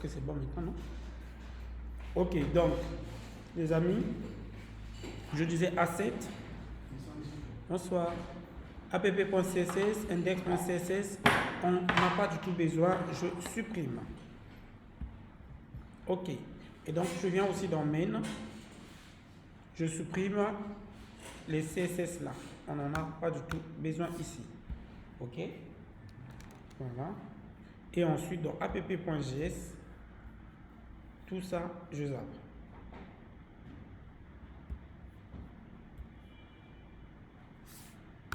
Que c'est bon maintenant, non? Ok, donc, les amis, je disais A7. Bonsoir. app.css, index.css, on n'a pas du tout besoin, je supprime. Ok. Et donc, je viens aussi dans main. Je supprime les CSS là. On n'en a pas du tout besoin ici. Ok. Voilà. Et ensuite, dans app.js, tout ça, je zappe.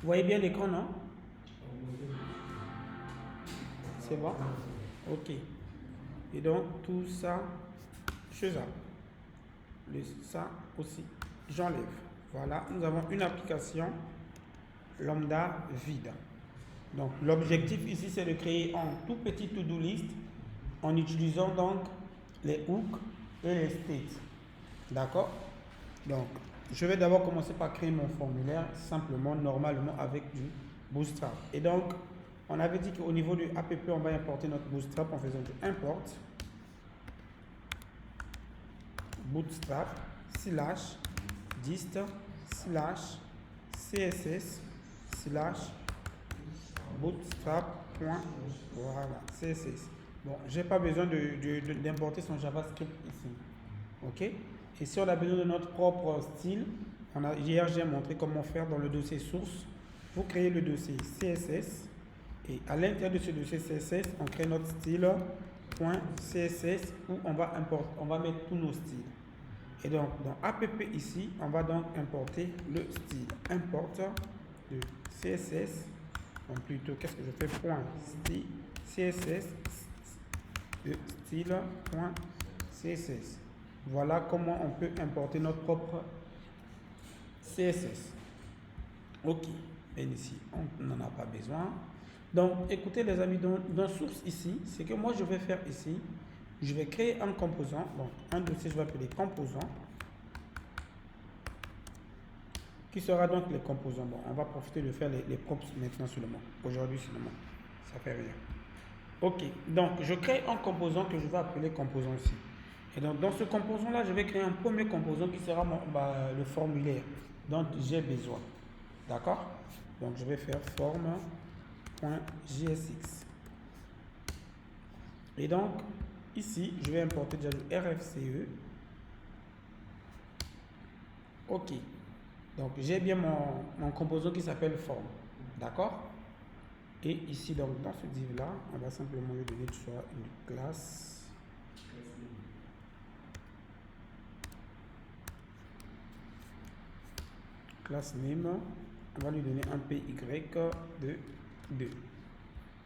Vous voyez bien l'écran, non? C'est bon? Ok. Et donc, tout ça, je zappe. Ça aussi, j'enlève. Voilà, nous avons une application lambda vide. Donc, l'objectif ici, c'est de créer un tout petit to-do list en utilisant donc les hooks et les states. D'accord? Donc, je vais d'abord commencer par créer mon formulaire simplement, normalement, avec du Bootstrap. Et donc, on avait dit qu'au niveau du app, on va importer notre Bootstrap en faisant du import bootstrap / dist / css / bootstrap.voilà css. Bon, j'ai pas besoin d'importer son JavaScript ici. Ok. Et si on a besoin de notre propre style, hier j'ai montré comment faire dans le dossier source. Vous créez le dossier CSS et à l'intérieur de ce dossier CSS, on crée notre style.css où on va mettre tous nos styles. Et donc dans app ici, on va donc importer le style. Import de CSS. Donc plutôt, qu'est-ce que je fais? Point style CSS de style.css. Voilà comment on peut importer notre propre CSS. Ok. Et ici, on n'en a pas besoin. Donc, écoutez les amis, dans source ici, c'est que moi je vais faire ici, je vais créer un composant. Donc, un dossier, je vais appeler composant, qui sera donc les composants. Bon, on va profiter de faire les props maintenant seulement. Aujourd'hui seulement. Ça fait rien. Ok. Donc, je crée un composant que je vais appeler composant ici. Et donc, dans ce composant-là, je vais créer un premier composant qui sera le formulaire dont j'ai besoin. D'accord? Donc, je vais faire form.jsx. Et donc, ici, je vais importer déjà le RFCE. Ok. Donc, j'ai bien mon composant qui s'appelle form. D'accord? Et ici, donc, dans ce div-là, on va simplement lui donner soit une classe. Classe name, on va lui donner un PY de 2.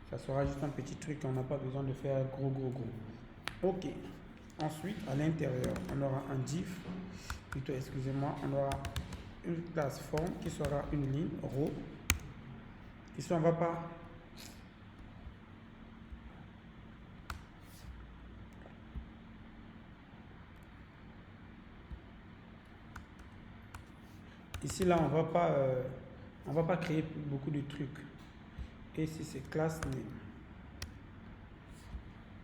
Ça sera juste un petit truc, on n'a pas besoin de faire gros. Ok. Ensuite, à l'intérieur, on aura un div, plutôt, excusez-moi, on aura une classe form qui sera une ligne, row. Ici, on va pas... Ici, là, on va pas créer beaucoup de trucs. Et ici, c'est classe name.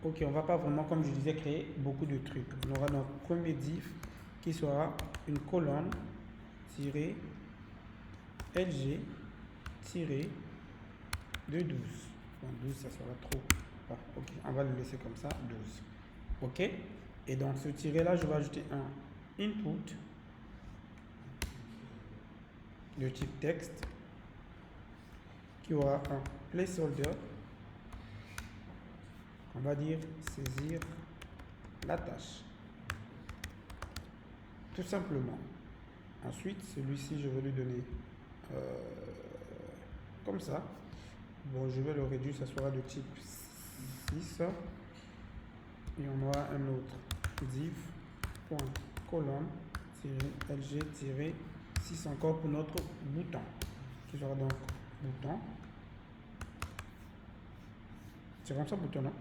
Ok, on va pas vraiment, comme je disais, créer beaucoup de trucs. On aura notre premier div qui sera une colonne tirée LG tiré de 12. Bon, 12, ça sera trop. Ah, ok, on va le laisser comme ça, 12. Ok. Et dans ce tiré là, je vais ajouter un input de type texte qui aura un placeholder. On va dire saisir la tâche. Tout simplement. Ensuite, celui-ci, je vais lui donner comme ça. Bon, je vais le réduire, ça sera de type 6. Et on aura un autre div.colonne-lg-6 encore pour notre bouton. Qui sera donc bouton. C'est comme ça, bouton, non?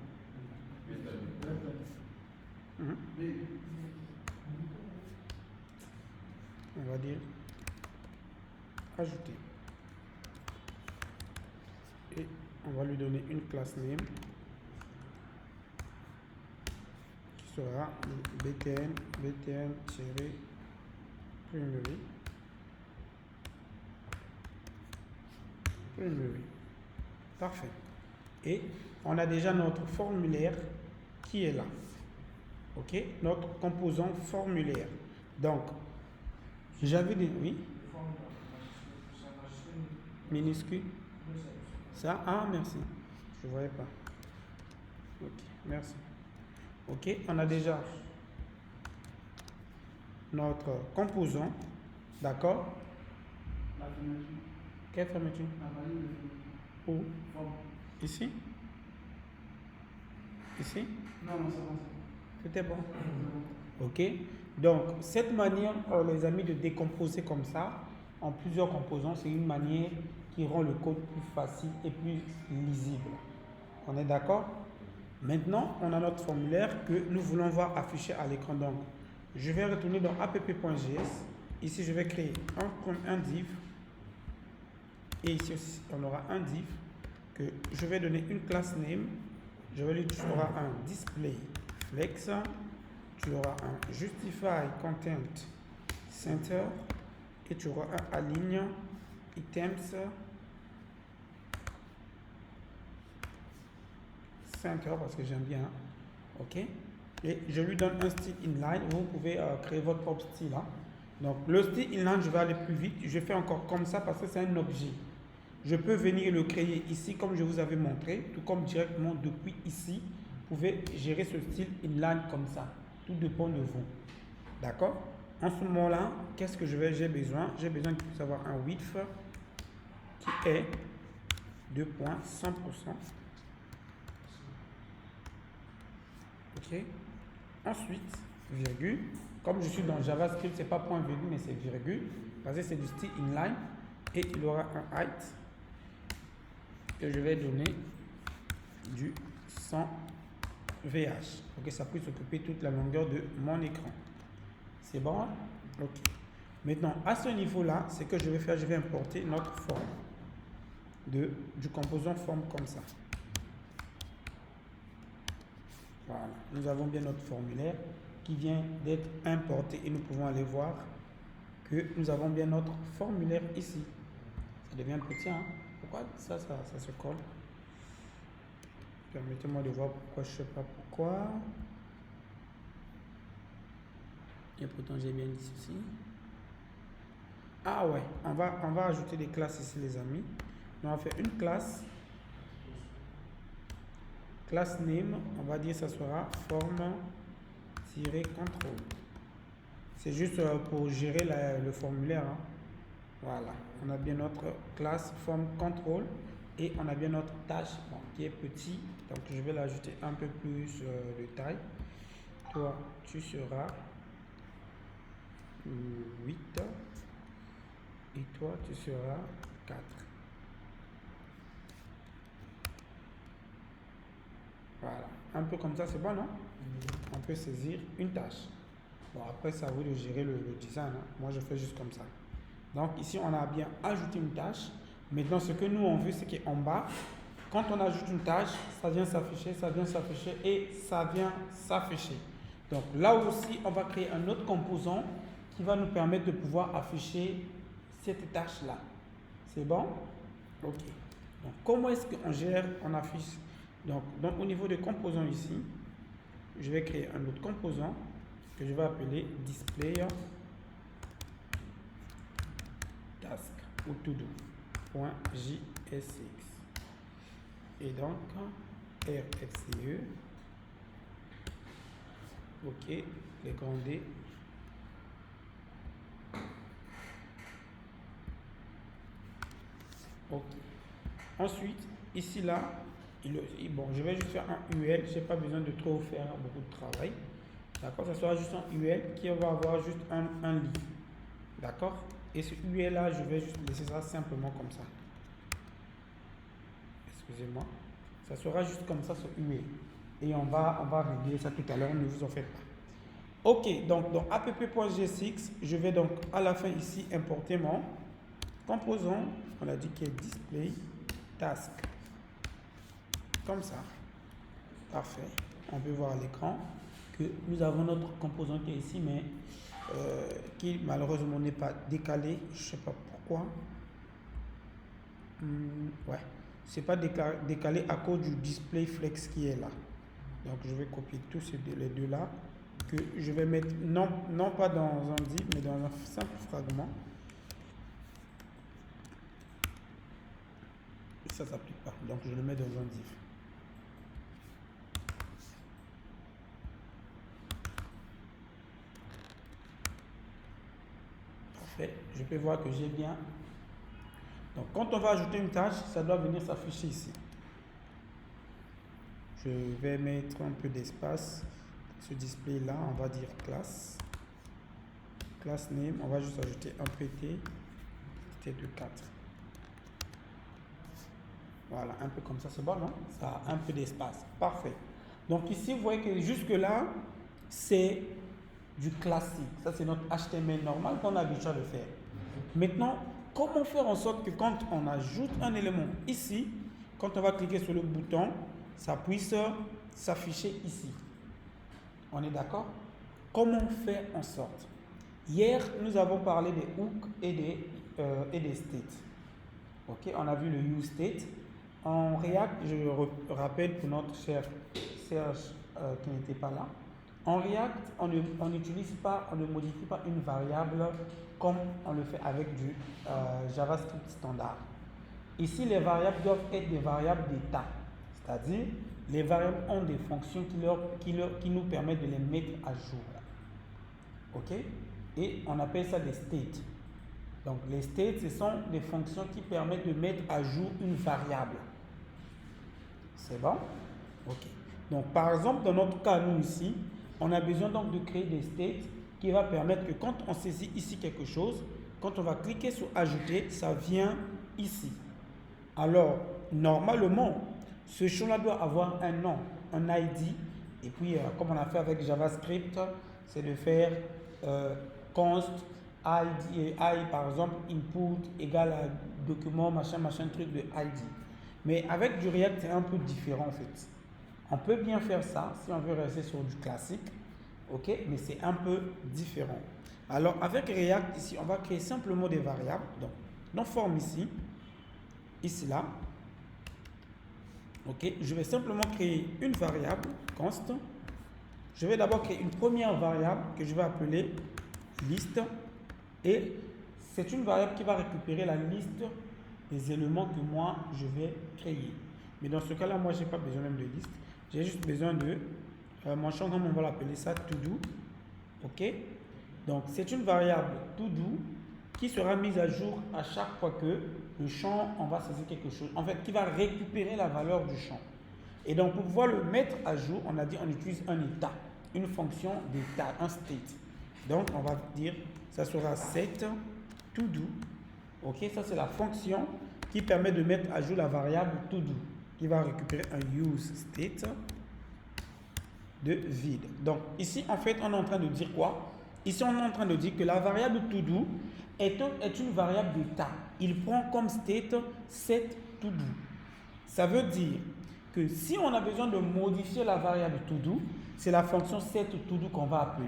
On va dire ajouter. Et on va lui donner une classe name sera le btn-primerie. Parfait. Et on a déjà notre formulaire qui est là. OK? Notre composant formulaire. Donc, j'avais dit oui. Minuscule. Ça, ah, merci. Je ne voyais pas. OK, merci. OK, on a déjà notre composant. D'accord? Quelle fermeture? Où? Ici? Ici? Non, c'est bon. C'était bon? OK. Donc, cette manière, les amis, de décomposer comme ça, en plusieurs composants, c'est une manière qui rend le code plus facile et plus lisible. On est d'accord? Maintenant, on a notre formulaire que nous voulons voir affiché à l'écran. Donc, je vais retourner dans app.js. Ici, je vais créer un div. Et ici aussi, on aura un div que je vais donner une classe name. Je vais lui dire, tu auras un display flex. Tu auras un justify content center. Et tu auras un align items center parce que j'aime bien. OK. Et je lui donne un style inline. Vous pouvez créer votre propre style. Hein. Donc, le style inline, je vais aller plus vite. Je fais encore comme ça parce que c'est un objet. Je peux venir le créer ici comme je vous avais montré, tout comme directement depuis ici. Vous pouvez gérer ce style inline comme ça. Tout dépend de vous. D'accord? En ce moment-là, qu'est-ce que j'ai besoin? J'ai besoin qu'il puisse avoir un width qui est 2.100%. OK. Ensuite, virgule. Comme je suis dans JavaScript, ce n'est pas point virgule, mais c'est virgule. Parce que c'est du style inline. Et il aura un height que je vais donner du 100 VH pour que ça puisse occuper toute la longueur de mon écran. C'est bon? OK. Maintenant, à ce niveau-là, ce que je vais faire, je vais importer notre forme du composant forme comme ça. Voilà. Nous avons bien notre formulaire qui vient d'être importé et nous pouvons aller voir que nous avons bien notre formulaire ici. Ça devient petit, hein? Pourquoi ça se colle? Permettez-moi de voir pourquoi, je ne sais pas pourquoi. Et pourtant j'ai bien dit ceci. Ah ouais, on va ajouter des classes ici les amis. On va faire une classe. Classe name, on va dire ça sera forme-control. C'est juste pour gérer le formulaire. Hein. Voilà, on a bien notre classe form control et on a bien notre tâche qui est petit. Donc je vais l'ajouter un peu plus de taille. Toi, tu seras 8 et toi, tu seras 4. Voilà, un peu comme ça, c'est bon, non? On peut saisir une tâche. Bon, après, c'est à vous de gérer le design. Hein. Moi, je fais juste comme ça. Donc, ici, on a bien ajouté une tâche. Maintenant, ce que nous, on veut, c'est qu'en bas, quand on ajoute une tâche, ça vient s'afficher, ça vient s'afficher et ça vient s'afficher. Donc, là aussi, on va créer un autre composant qui va nous permettre de pouvoir afficher cette tâche-là. C'est bon? OK. Donc, comment est-ce qu'on gère, on affiche? Donc, au niveau des composants ici, je vais créer un autre composant que je vais appeler display task ou todo.jsx. Et donc, RFCE, OK, les grands D. OK. Ensuite, ici, là, bon, je vais juste faire un UL. Je n'ai pas besoin de trop faire beaucoup de travail. D'accord? Ça sera juste un UL qui va avoir juste un livre. D'accord? Et ce UL là, je vais juste laisser ça simplement comme ça. Excusez-moi. Ça sera juste comme ça, ce UL. Et on va régler ça tout à l'heure, ne vous en faites pas. OK, donc dans app.jsx, je vais donc à la fin ici importer mon composant. On a dit qu'il est display task. Comme ça. Parfait. On peut voir à l'écran. que nous avons notre composant qui est ici, mais qui malheureusement n'est pas décalé. Je ne sais pas pourquoi. Ouais, c'est pas décalé à cause du display flex qui est là. Donc je vais copier tous les deux là, que je vais mettre non pas dans un zip, mais dans un simple fragment. Ça s'applique pas, donc je le mets dans un div. Parfait, je peux voir que j'ai bien. Donc quand on va ajouter une tâche, ça doit venir s'afficher ici. Je vais mettre un peu d'espace. Ce display là, on va dire classe. Class name, on va juste ajouter un pt de 4. Voilà, un peu comme ça, c'est bon, non? Ça a un peu d'espace. Parfait. Donc ici, vous voyez que jusque là, c'est du classique. Ça, c'est notre HTML normal qu'on a l'habitude de faire. Maintenant, comment faire en sorte que quand on ajoute un élément ici, quand on va cliquer sur le bouton, ça puisse s'afficher ici? On est d'accord? Comment faire en sorte? Hier, nous avons parlé des hooks et des states. Ok, on a vu le use state. En React, je rappelle pour notre cher Serge qui n'était pas là. En React, on n'utilise pas, on ne modifie pas une variable comme on le fait avec du JavaScript standard. Ici, les variables doivent être des variables d'état. C'est-à-dire, les variables ont des fonctions qui nous permettent de les mettre à jour. Ok? Et on appelle ça des states. Donc, les states, ce sont des fonctions qui permettent de mettre à jour une variable. C'est bon? Ok. Donc, par exemple, dans notre cas, nous ici, on a besoin donc de créer des states qui va permettre que quand on saisit ici quelque chose, quand on va cliquer sur ajouter, ça vient ici. Alors, normalement, ce champ-là doit avoir un nom, un ID. Et puis, comme on a fait avec JavaScript, c'est de faire const ID, par exemple, input égale à document, machin, truc de ID. Mais avec du React, c'est un peu différent en fait. On peut bien faire ça si on veut rester sur du classique, ok, mais c'est un peu différent. Alors, avec React, ici, on va créer simplement des variables. Donc, dans forme ici là, ok, je vais simplement créer une variable const. Je vais d'abord créer une première variable que je vais appeler liste. Et c'est une variable qui va récupérer la liste des éléments que moi je vais créer. Mais dans ce cas-là, moi je n'ai pas besoin même de liste. J'ai juste besoin de mon champ, comme on va l'appeler ça, to do. Ok? Donc c'est une variable to do qui sera mise à jour à chaque fois que le champ, on va saisir quelque chose. En fait, qui va récupérer la valeur du champ. Et donc pour pouvoir le mettre à jour, on a dit on utilise un état, une fonction d'état, un state. Donc on va dire ça sera set to do. Ok, ça c'est la fonction qui permet de mettre à jour la variable to do, qui va récupérer un use state de vide. Donc ici en fait on est en train de dire quoi? Ici on est en train de dire que la variable to do est une variable d'état. Il prend comme state set to do. Ça veut dire que si on a besoin de modifier la variable to do, c'est la fonction set to do qu'on va appeler.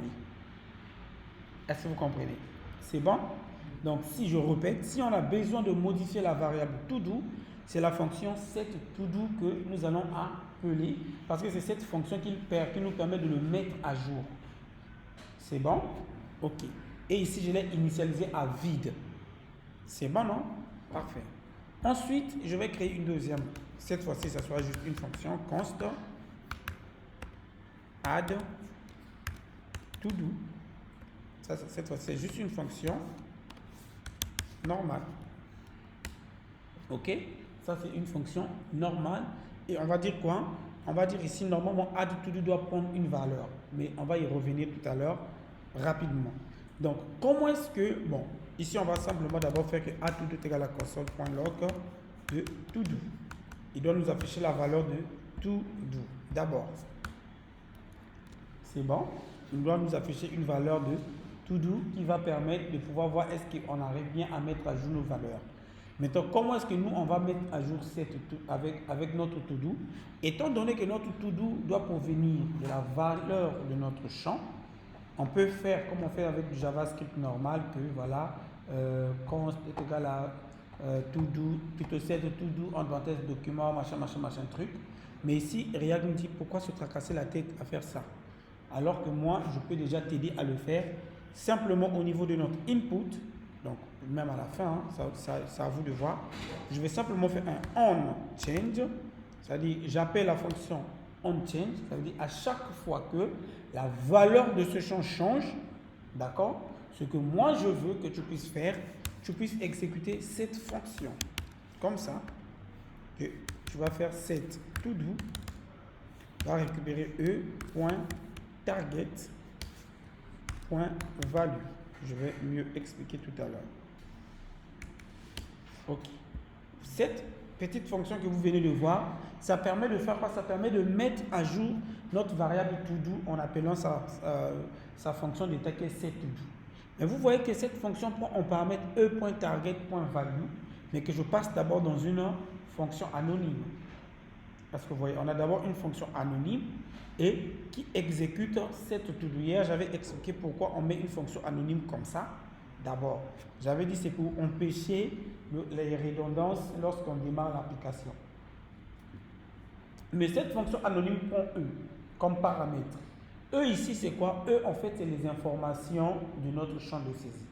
Est-ce que vous comprenez? C'est bon? Donc, si je répète, si on a besoin de modifier la variable to-do, c'est la fonction setToDo que nous allons appeler parce que c'est cette fonction qui nous permet de le mettre à jour. C'est bon? Ok. Et ici, je l'ai initialisé à vide. C'est bon, non? Parfait. Ensuite, je vais créer une deuxième. Cette fois-ci, ça sera juste une fonction const add to-do. Cette fois, c'est juste une fonction normale. Ok? Ça, c'est une fonction normale. Et on va dire quoi? On va dire ici, normalement, add to do doit prendre une valeur. Mais on va y revenir tout à l'heure rapidement. Donc, comment est-ce que... Bon, ici, on va simplement d'abord faire que add to do est égal à console.log de to do. Il doit nous afficher la valeur de to do. D'abord. C'est bon? Il doit nous afficher une valeur de to do qui va permettre de pouvoir voir est-ce qu'on arrive bien à mettre à jour nos valeurs. Maintenant, comment est-ce que nous, on va mettre à jour avec notre to-do? Étant donné que notre to-do doit provenir de la valeur de notre champ, on peut faire comme on fait avec du JavaScript normal, que voilà, const est égal à to-do, plutôt set to-do, en parenthèse document, machin, truc. Mais ici, React nous dit pourquoi se tracasser la tête à faire ça? Alors que moi, je peux déjà t'aider à le faire simplement au niveau de notre input. Donc, même à la fin, hein, c'est à vous de voir. Je vais simplement faire un onChange. C'est-à-dire, j'appelle la fonction onChange. Ça veut dire à chaque fois que la valeur de ce champ change, d'accord, ce que moi je veux que tu puisses faire, tu puisses exécuter cette fonction. Comme ça, que tu vas faire set todo, tu vas récupérer e.target.value. Je vais mieux expliquer tout à l'heure. Ok. Cette petite fonction que vous venez de voir, ça permet de faire quoi? Ça permet de mettre à jour notre variable todo en appelant sa fonction de target setTodo. Mais vous voyez que cette fonction prend en paramètre e.target.value, mais que je passe d'abord dans une fonction anonyme. Parce que vous voyez, on a d'abord une fonction anonyme et qui exécute cette to-do. Hier, j'avais expliqué pourquoi on met une fonction anonyme comme ça. D'abord, j'avais dit c'est pour empêcher les redondances lorsqu'on démarre l'application. Mais cette fonction anonyme prend E comme paramètre. E ici, c'est quoi? E, en fait, c'est les informations de notre champ de saisie.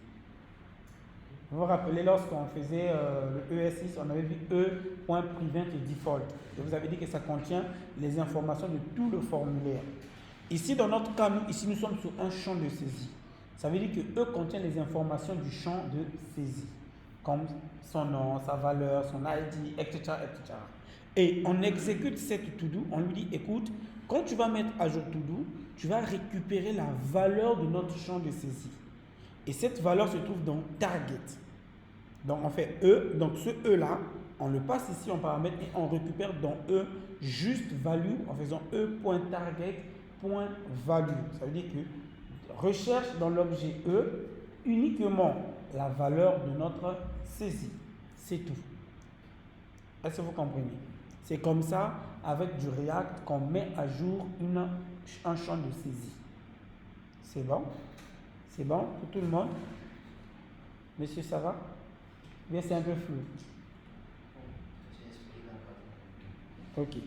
Vous vous rappelez, lorsqu'on faisait le ES6, on avait vu E.prevent et default. Je vous avais dit que ça contient les informations de tout le formulaire. Ici, dans notre cas, nous sommes sur un champ de saisie. Ça veut dire que E contient les informations du champ de saisie, comme son nom, sa valeur, son ID, etc., etc. Et on exécute cette to-do, on lui dit, écoute, quand tu vas mettre à jour to-do, tu vas récupérer la valeur de notre champ de saisie. Et cette valeur se trouve dans target. Donc on fait E, donc ce E-là, on le passe ici en paramètre et on récupère dans E juste value en faisant E.target.value. Ça veut dire que recherche dans l'objet E uniquement la valeur de notre saisie. C'est tout. Est-ce que vous comprenez? C'est comme ça, avec du React, qu'on met à jour un champ de saisie. C'est bon? C'est bon pour tout le monde? Monsieur, ça va? Bien, c'est un peu flou. Ok.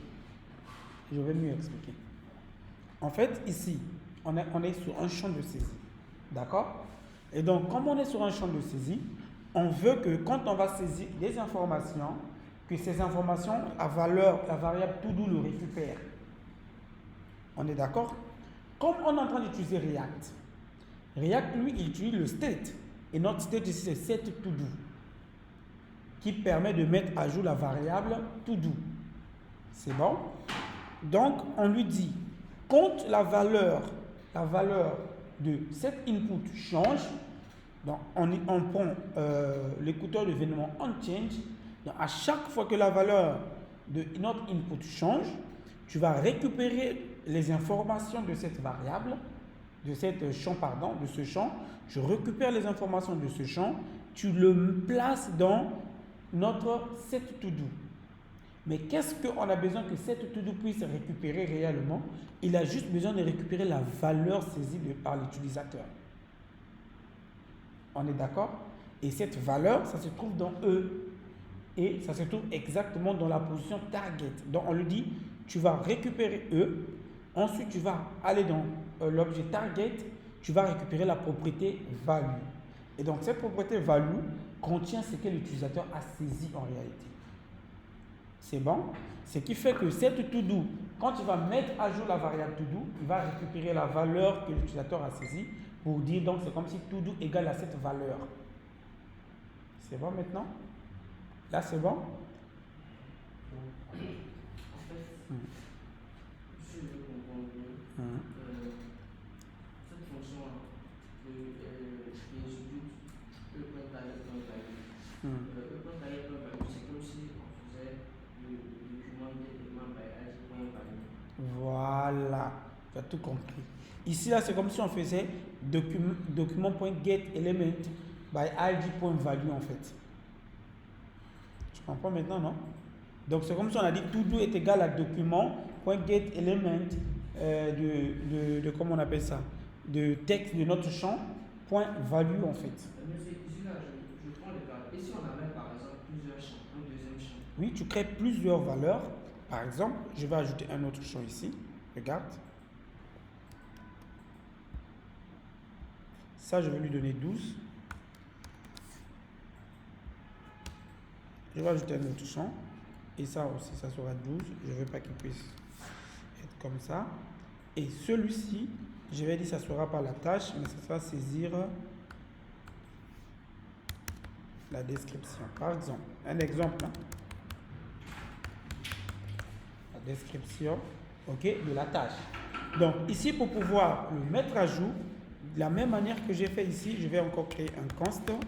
Je vais mieux expliquer. En fait, ici, on est sur un champ de saisie. D'accord? Et donc, comme on est sur un champ de saisie, on veut que quand on va saisir des informations, que ces informations, la variable todo le récupère. On est d'accord? Comme on est en train d'utiliser React, React, lui, il utilise le state. Et notre state ici, c'est setTodo, qui permet de mettre à jour la variable todo. C'est bon? Donc, on lui dit, quand la valeur de cet input change, donc on prend l'écouteur d'événement onChange. À chaque fois que la valeur de notre input change, tu vas récupérer les informations de cette variable, de ce champ, tu récupères les informations de ce champ, tu le places dans notre setTodo. Mais qu'est-ce qu'on a besoin que setTodo puisse récupérer réellement? Il a juste besoin de récupérer la valeur saisie par l'utilisateur. On est d'accord? Et cette valeur, ça se trouve dans E. Et ça se trouve exactement dans la position target. Donc on lui dit, tu vas récupérer E, ensuite tu vas aller dans l'objet target, tu vas récupérer la propriété value. Et donc cette propriété value contient ce que l'utilisateur a saisi en réalité. C'est bon? Ce qui fait que cette to-do, quand il va mettre à jour la variable to-do, il va récupérer la valeur que l'utilisateur a saisie pour dire, donc c'est comme si to-do égale à cette valeur. C'est bon maintenant? Là, c'est bon? En fait, si je comprends bien, cette fonction-là, qui exécute E.target.value, c'est comme si on faisait le document d'élément by id.value. Voilà, tu as tout compris. Ici, là, c'est comme si on faisait document.getElement by id.value en fait. comprends maintenant, non? Donc c'est comme si on a dit to do est égal à document.getElement comment on appelle ça? De texte de notre champ, point value en fait. Mais ici là, je prends les valeurs. Et si on avait par exemple plusieurs champs, un deuxième champ? Oui, tu crées plusieurs valeurs. Par exemple, je vais ajouter un autre champ ici. Regarde. Ça, je vais lui donner 12. Je vais ajouter un autre champ. Et ça aussi, ça sera 12. Je ne veux pas qu'il puisse être comme ça. Et celui-ci, je vais dire que ça sera pas la tâche, mais ça sera saisir la description. Par exemple, un exemple. Hein. La description, ok, de la tâche. Donc ici, pour pouvoir le mettre à jour, de la même manière que j'ai fait ici, je vais encore créer un constant.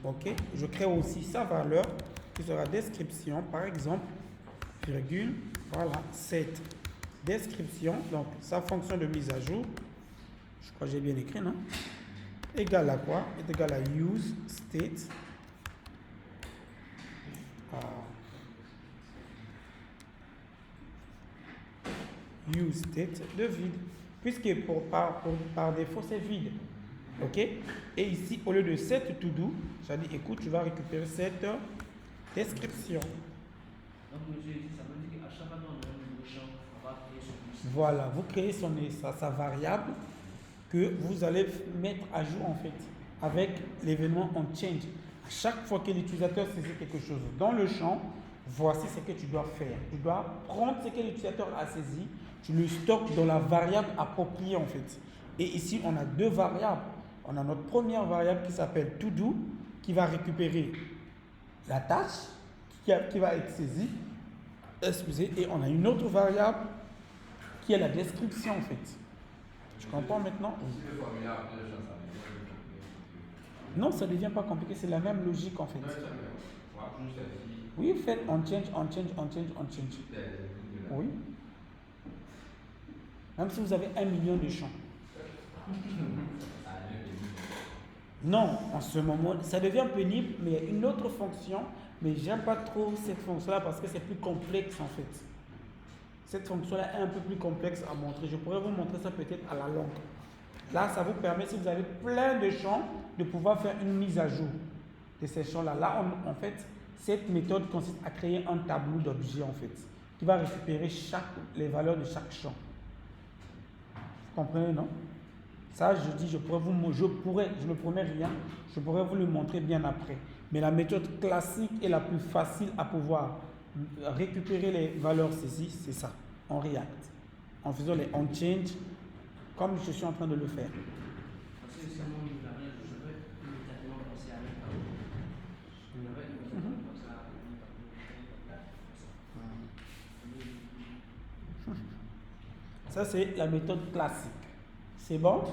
Ok, je crée aussi sa valeur qui sera description, par exemple, virgule, voilà, cette description, donc sa fonction de mise à jour, je crois que j'ai bien écrit, non? Égal à quoi? Est égal à use state. Use state de vide, puisque par défaut c'est vide. Ok? Et ici, au lieu de set to do, j'ai dit écoute, tu vas récupérer cette description. Donc, monsieur, ça veut dire qu'à chaque fois qu'on a un nouveau champ, on va créer son. Voilà, vous créez sa variable que vous allez mettre à jour en fait avec l'événement onChange. À chaque fois que l'utilisateur saisit quelque chose dans le champ, voici ce que tu dois faire. Tu dois prendre ce que l'utilisateur a saisi, tu le stockes dans la variable appropriée en fait. Et ici, on a deux variables. On a notre première variable qui s'appelle todo, qui va récupérer la tâche qui va être saisie. Excusez, et on a une autre variable qui est la description en fait. Tu comprends maintenant? Non, ça ne devient pas compliqué, c'est la même logique en fait. Oui, faites onChange. Oui. Même si vous avez 1 million de champs. Non, en ce moment, ça devient pénible, mais il y a une autre fonction, mais j'aime pas trop cette fonction-là parce que c'est plus complexe en fait. Cette fonction-là est un peu plus complexe à montrer. Je pourrais vous montrer ça peut-être à la longue. Là, ça vous permet, si vous avez plein de champs, de pouvoir faire une mise à jour de ces champs-là. Là, en fait, cette méthode consiste à créer un tableau d'objets en fait, qui va récupérer les valeurs de chaque champ. Vous comprenez, non? Ça, je dis, je ne promets rien, je pourrais vous le montrer bien après. Mais la méthode classique et la plus facile à pouvoir récupérer les valeurs saisies, c'est ça, en React. En faisant les onChange, comme je suis en train de le faire. Parce que sinon, je vais immédiatement penser à un tableau. Je vais immédiatement penser à un tableau. Ça, c'est la méthode classique. C'est bon?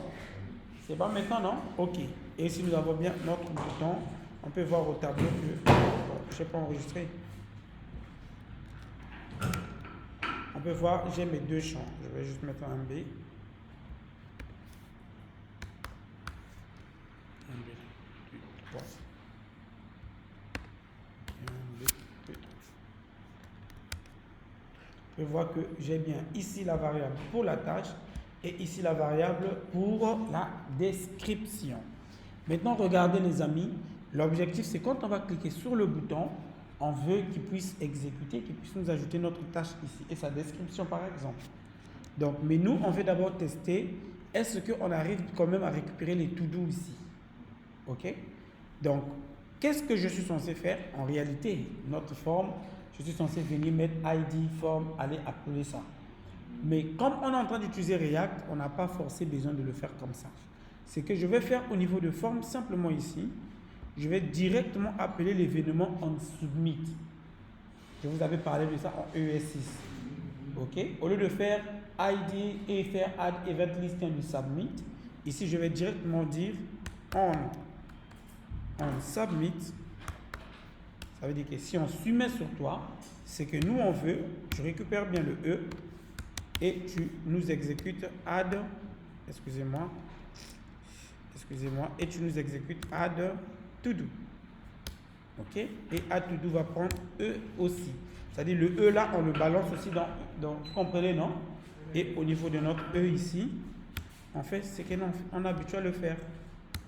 C'est bon maintenant, non? Ok. Et si nous avons bien notre bouton, on peut voir au tableau que je n'ai pas enregistré. On peut voir, j'ai mes deux champs. Je vais juste mettre un B. Un B, 3. Un B, 3. On peut voir que j'ai bien ici la variable pour la tâche et ici la variable pour la description. Maintenant, regardez les amis, l'objectif c'est quand on va cliquer sur le bouton, on veut qu'il puisse exécuter, qu'il puisse nous ajouter notre tâche ici et sa description par exemple. Donc, mais nous, on veut d'abord tester, est-ce qu'on arrive quand même à récupérer les to-do ici? Ok? Donc, qu'est-ce que je suis censé faire? En réalité, notre forme, je suis censé venir mettre ID, forme, aller appeler ça. Mais comme on est en train d'utiliser React, on n'a pas forcément besoin de le faire comme ça. Ce que je vais faire au niveau de forme, simplement ici, je vais directement appeler l'événement onSubmit. Je vous avais parlé de ça en ES6. Ok? Au lieu de faire ID et faire add event list and submit, ici je vais directement dire onSubmit. Ça veut dire que si on soumet sur toi, c'est que nous on veut, tu récupères bien le E et tu nous exécutes add, et tu nous exécutes add to do. Ok? Et add to do va prendre E aussi. C'est-à-dire le E là, on le balance aussi dans vous comprenez, non? Et au niveau de notre E ici, on fait ce qu'on est habitué à le faire.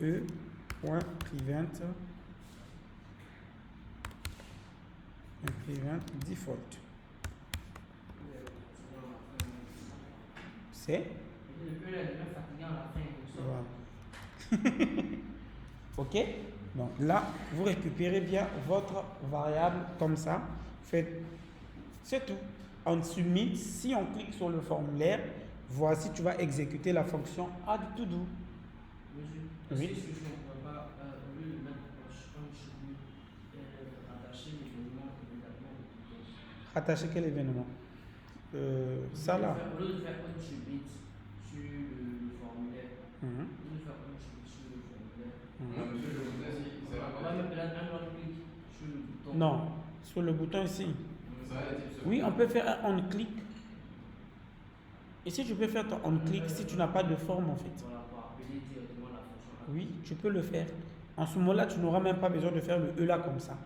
E.prevent default. C'est? Le E là devient fatigant à la fin. Voilà. Ok? Donc là, vous récupérez bien votre variable comme ça. Faites, c'est tout. En submit, si on clique sur le formulaire, voici, tu vas exécuter la fonction add to do. Monsieur, Oui. est-ce que je ne pourrais pas, au lieu de mettre un submit, rattacher l'événement immédiatement au bouton? Rattacher quel événement? Ça là. Au lieu de faire un submit sur le formulaire, Mhm. au lieu de faire un submit sur le formulaire, Mhm. Monsieur, je voudrais si c'est on va mettre peut-être un clic sur le bouton. Non, sur le bouton ici. Ça va être Oui, on peut faire un on-click. Ici, tu peux faire ton on-click si tu n'as pas de forme en fait. Voilà, pour appeler directement la fonction. Oui, tu peux le faire. En ce moment-là, tu n'auras même pas besoin de faire le E là comme ça.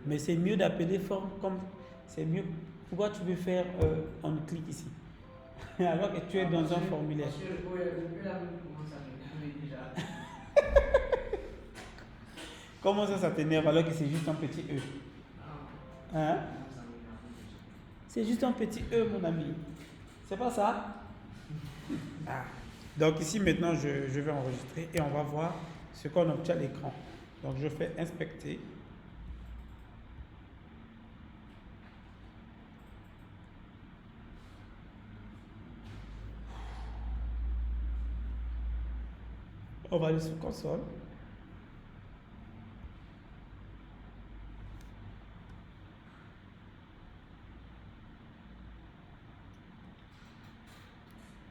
Mais c'est mieux d'appeler forme comme... C'est mieux. Pourquoi tu veux faire on-click ici? Alors que tu es dans un formulaire. Parce que le E là commence à m'énerver déjà. Comment ça t'énerve alors que c'est juste un petit E? Hein? C'est juste un petit E, mon ami. C'est pas ça? Ah. Donc ici, maintenant, je vais enregistrer et on va voir ce qu'on obtient à l'écran. Donc je fais inspecter. On va aller sur console.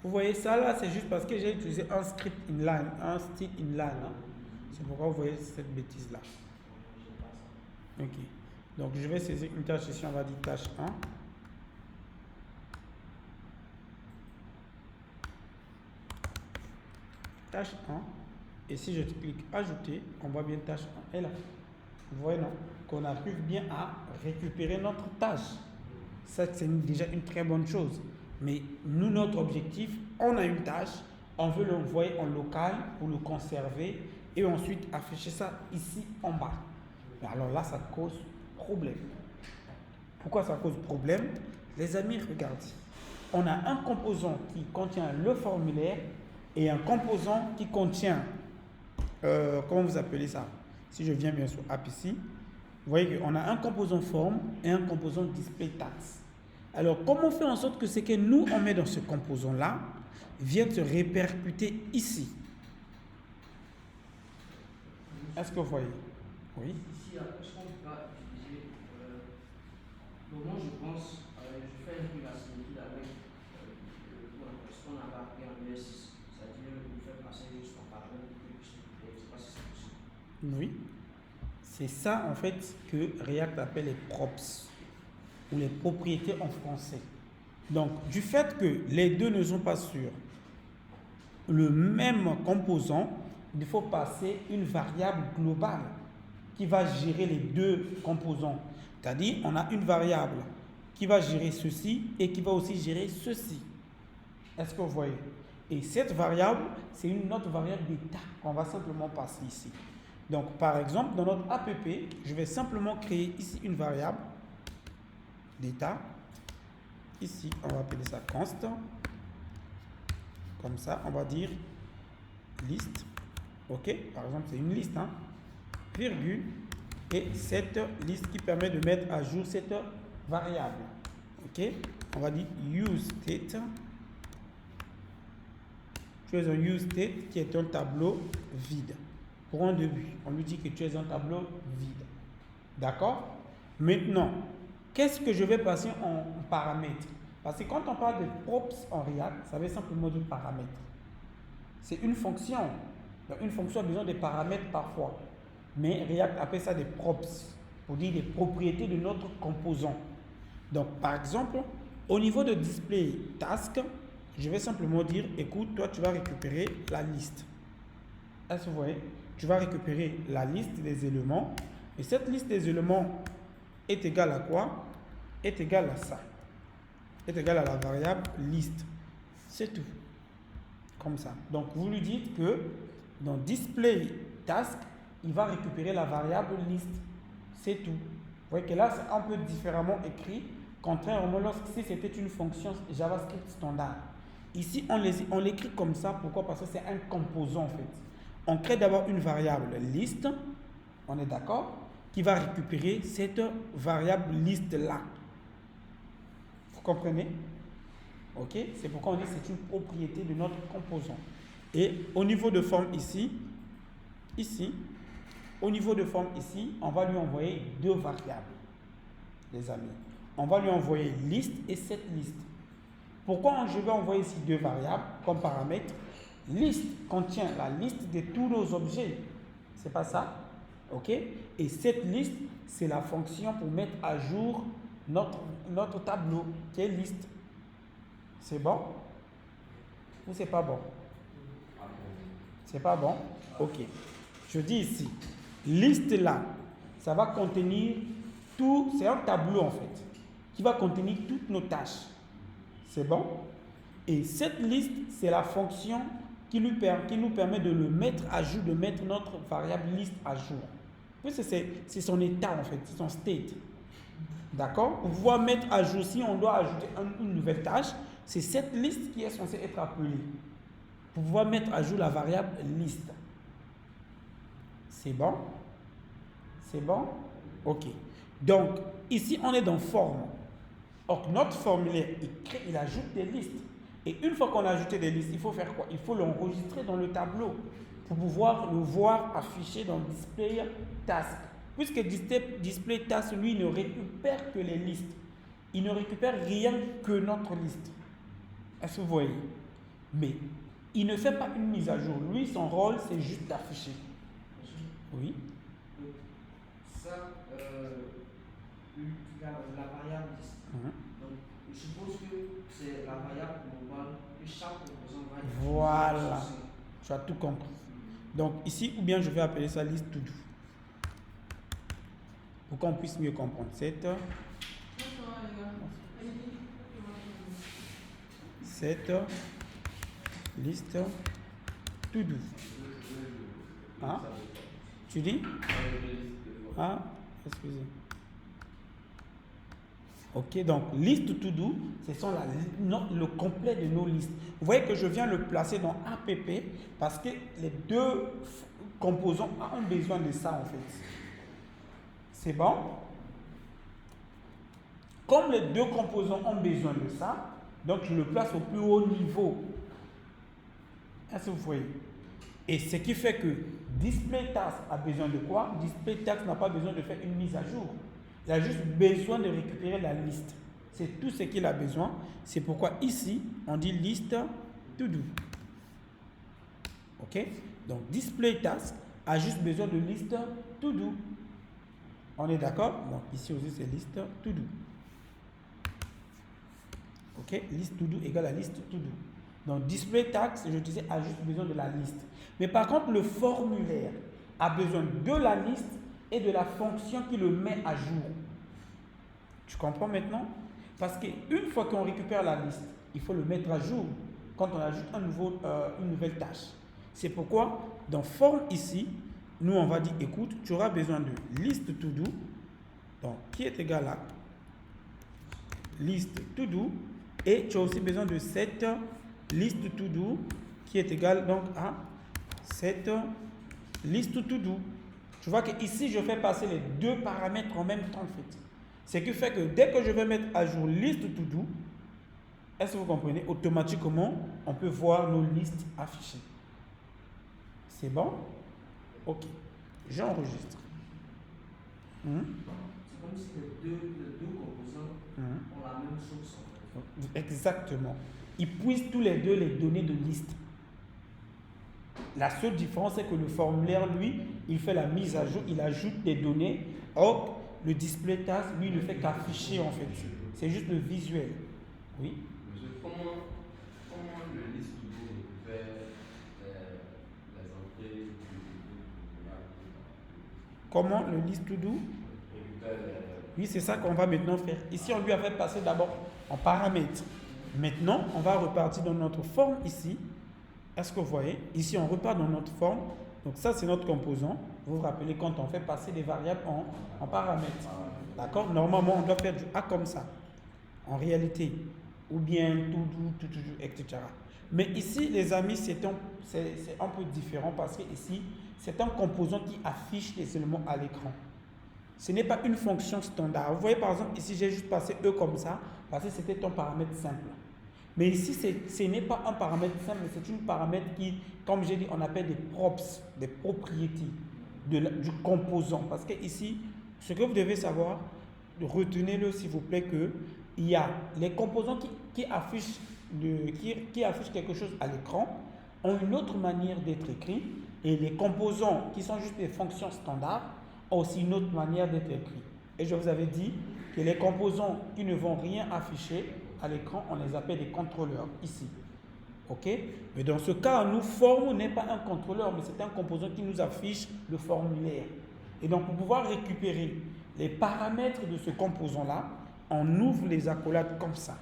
Vous voyez ça là, c'est juste parce que j'ai utilisé un script inline, un style inline. Hein. C'est pourquoi vous voyez cette bêtise là. Ok. Donc je vais saisir une tâche ici, on va dire tâche 1. Tâche 1. Et si je clique ajouter, on voit bien tâche 1 est là. Vous voyez non? Qu'on arrive bien à récupérer notre tâche. Ça c'est déjà une très bonne chose. Mais nous, notre objectif, on a une tâche, on veut l'envoyer en local pour le conserver et ensuite afficher ça ici en bas. Alors là, ça cause problème. Pourquoi ça cause problème? Les amis, regardez. On a un composant qui contient le formulaire et un composant qui contient, comment vous appelez ça? Si je viens bien sûr app ici, vous voyez qu'on a un composant form et un composant display tags. Alors, comment faire en sorte que ce que nous, on met dans ce composant-là vienne se répercuter ici? Est-ce que vous voyez? Oui. Ici, est-ce qu'on ne peut pas utiliser, comment je pense, je fais un peu la similitude avec ce qu'on a appris en ES6, c'est-à-dire le faire passer juste en paramètre que je ne sais pas si c'est possible. Oui. C'est ça, en fait, que React appelle les props, ou les propriétés en français. Donc, du fait que les deux ne sont pas sur le même composant, il faut passer une variable globale qui va gérer les deux composants. C'est-à-dire, on a une variable qui va gérer ceci et qui va aussi gérer ceci. Est-ce que vous voyez? Et cette variable, c'est une autre variable d'état qu'on va simplement passer ici. Donc, par exemple, dans notre app, je vais simplement créer ici une variable d'état. Ici, on va appeler ça const. Comme ça, on va dire liste. OK? Par exemple, c'est une liste. Hein? Virgule. Et cette liste qui permet de mettre à jour cette variable. OK? On va dire use state. Tu es un use state qui est un tableau vide. Pour un début, on lui dit que tu es un tableau vide. D'accord? Maintenant, qu'est-ce que je vais passer en paramètres? Parce que quand on parle de props en React, ça veut simplement dire paramètres. C'est une fonction. Donc une fonction a besoin de paramètres parfois. Mais React appelle ça des props, pour dire des propriétés de notre composant. Donc par exemple, au niveau de display task, je vais simplement dire, écoute, toi tu vas récupérer la liste. Est-ce que vous voyez? tu vas récupérer la liste des éléments. Et cette liste des éléments est égale à quoi? Est égale à ça. Est égale à la variable liste. C'est tout. Comme ça. Donc, vous lui dites que dans display task, il va récupérer la variable liste. C'est tout. Vous voyez que là, c'est un peu différemment écrit, contrairement lorsque c'était une fonction JavaScript standard. Ici, on l'écrit comme ça. Pourquoi? Parce que c'est un composant en fait. On crée d'abord une variable liste, on est d'accord, qui va récupérer cette variable liste-là. Vous comprenez? Ok? C'est pourquoi on dit que c'est une propriété de notre composant. Et au niveau de forme ici, au niveau de forme ici, on va lui envoyer deux variables, les amis. On va lui envoyer liste et cette liste. Pourquoi je vais envoyer ici deux variables comme paramètre? Liste contient la liste de tous nos objets. C'est pas ça? Ok? Et cette liste, c'est la fonction pour mettre à jour notre tableau qui est liste. C'est bon? Ou c'est pas bon? C'est pas bon? Ok. Je dis ici, liste là, ça va contenir tout, c'est un tableau en fait, qui va contenir toutes nos tâches. C'est bon? Et cette liste, c'est la fonction qui nous permet de le mettre à jour, de mettre notre variable liste à jour. C'est son état en fait, c'est son state. D'accord? Pour pouvoir mettre à jour, si on doit ajouter une nouvelle tâche, c'est cette liste qui est censée être appelée. Pour pouvoir mettre à jour la variable liste. C'est bon? C'est bon? Ok. Donc, ici, on est dans forme. Or, notre formulaire, il ajoute des listes. Et une fois qu'on a ajouté des listes, il faut faire quoi? Il faut l'enregistrer dans le tableau pour pouvoir le voir affiché dans Display Task. Puisque Display Task, lui, ne récupère que les listes. Il ne récupère rien que notre liste. Est-ce que vous voyez? Mais il ne fait pas une mise à jour. Lui, son rôle, c'est juste d'afficher. Oui. Ça, la variable liste. Donc, je suppose que c'est la variable globale que chaque composant va utiliser. Voilà. Tu as tout compris. Donc, ici, ou bien je vais appeler ça liste to do. Pour qu'on puisse mieux comprendre. Cette liste to do. Hein? Tu dis? Ah, excusez. Ok, donc liste to do, ce sont le complet de nos listes. Vous voyez que je viens le placer dans APP parce que les deux composants ont besoin de ça en fait. C'est bon? Comme les deux composants ont besoin de ça, donc je le place au plus haut niveau. Est-ce que vous voyez? Et ce qui fait que Display Task a besoin de quoi? Display Task n'a pas besoin de faire une mise à jour. Il a juste besoin de récupérer la liste. C'est tout ce qu'il a besoin. C'est pourquoi ici, on dit liste to do. Ok? Donc, Display Task a juste besoin de liste to do. On est d'accord? Donc, ici aussi, c'est liste to do. Ok? Liste to do égale à liste to do. Donc, Display Task, je disais, a juste besoin de la liste. Mais par contre, le formulaire a besoin de la liste et de la fonction qui le met à jour. Tu comprends maintenant? Parce qu'une fois qu'on récupère la liste, il faut le mettre à jour quand on ajoute une nouvelle tâche. C'est pourquoi, dans forme ici, nous on va dire, écoute, tu auras besoin de liste to do, donc qui est égal à liste to do, et tu as aussi besoin de cette liste to do qui est égale donc à cette liste to do. Tu vois que ici je fais passer les deux paramètres en même temps en fait. Ce qui fait que dès que je vais mettre à jour liste to do, est-ce que vous comprenez? Automatiquement, on peut voir nos listes affichées. C'est bon? Ok. J'enregistre. C'est comme si les deux composants ont la même chose en fait. Exactement. Ils puissent tous les deux les données de liste. La seule différence, c'est que le formulaire, lui, il fait la mise à jour, il ajoute des données. Or, le display task, lui, ne fait qu'afficher en fait. C'est juste le visuel. Oui. Monsieur, comment le liste to do récupère les entrées du Comment le list to do? Oui, c'est ça qu'on va maintenant faire. Ici, on lui a fait passer d'abord en paramètre. Maintenant, on va repartir dans notre forme ici. Est-ce que vous voyez? Ici, on repart dans notre forme. Donc ça, c'est notre composant. Vous vous rappelez quand on fait passer des variables en paramètres. D'accord? Normalement, on doit faire du A comme ça. En réalité. Ou bien tout, etc. Mais ici, les amis, c'est un peu différent parce que ici, c'est un composant qui affiche les éléments à l'écran. Ce n'est pas une fonction standard. Vous voyez, par exemple, ici, j'ai juste passé E comme ça parce que c'était un paramètre simple. Mais ici, ce n'est pas un paramètre simple, c'est une paramètre qui, comme j'ai dit, on appelle des props, des propriétés du composant. Parce que ici, ce que vous devez savoir, retenez-le s'il vous plaît, que il y a les composants qui affichent quelque chose à l'écran ont une autre manière d'être écrits et les composants qui sont juste des fonctions standards ont aussi une autre manière d'être écrits. Et je vous avais dit que les composants qui ne vont rien afficher à l'écran, on les appelle des contrôleurs ici. Ok? Mais dans ce cas, nous, forme n'est pas un contrôleur, mais c'est un composant qui nous affiche le formulaire. Et donc, pour pouvoir récupérer les paramètres de ce composant-là, on ouvre les accolades comme ça.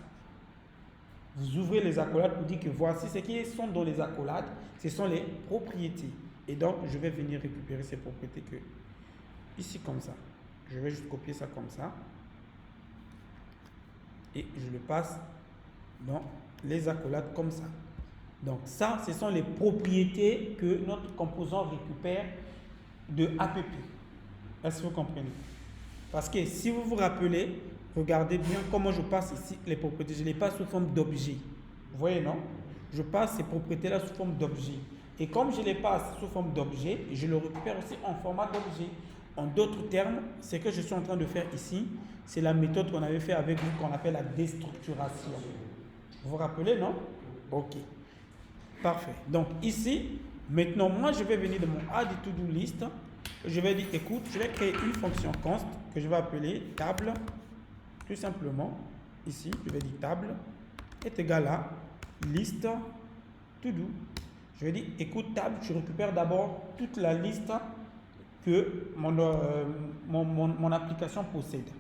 Vous ouvrez les accolades pour dire que voici ce qui sont dans les accolades, ce sont les propriétés. Et donc, je vais venir récupérer ces propriétés que ici comme ça. Je vais juste copier ça comme ça. Et je le passe dans les accolades comme ça. Donc ça, ce sont les propriétés que notre composant récupère de APP. Est-ce que vous comprenez? Parce que si vous vous rappelez, regardez bien comment je passe ici les propriétés. Je ne les passe sous forme d'objet. Vous voyez, non? Je passe ces propriétés-là sous forme d'objet. Et comme je les passe sous forme d'objet, je le récupère aussi en format d'objet. En d'autres termes, ce que je suis en train de faire ici, c'est la méthode qu'on avait fait avec vous, qu'on appelle la déstructuration. Vous vous rappelez, non? Ok. Parfait. Donc ici, maintenant, moi, je vais venir de mon add to do list. Je vais dire, écoute, je vais créer une fonction const que je vais appeler table. Tout simplement, ici, je vais dire table est égal à liste to do. Je vais dire, écoute, table, tu récupères d'abord toute la liste que mon application possède.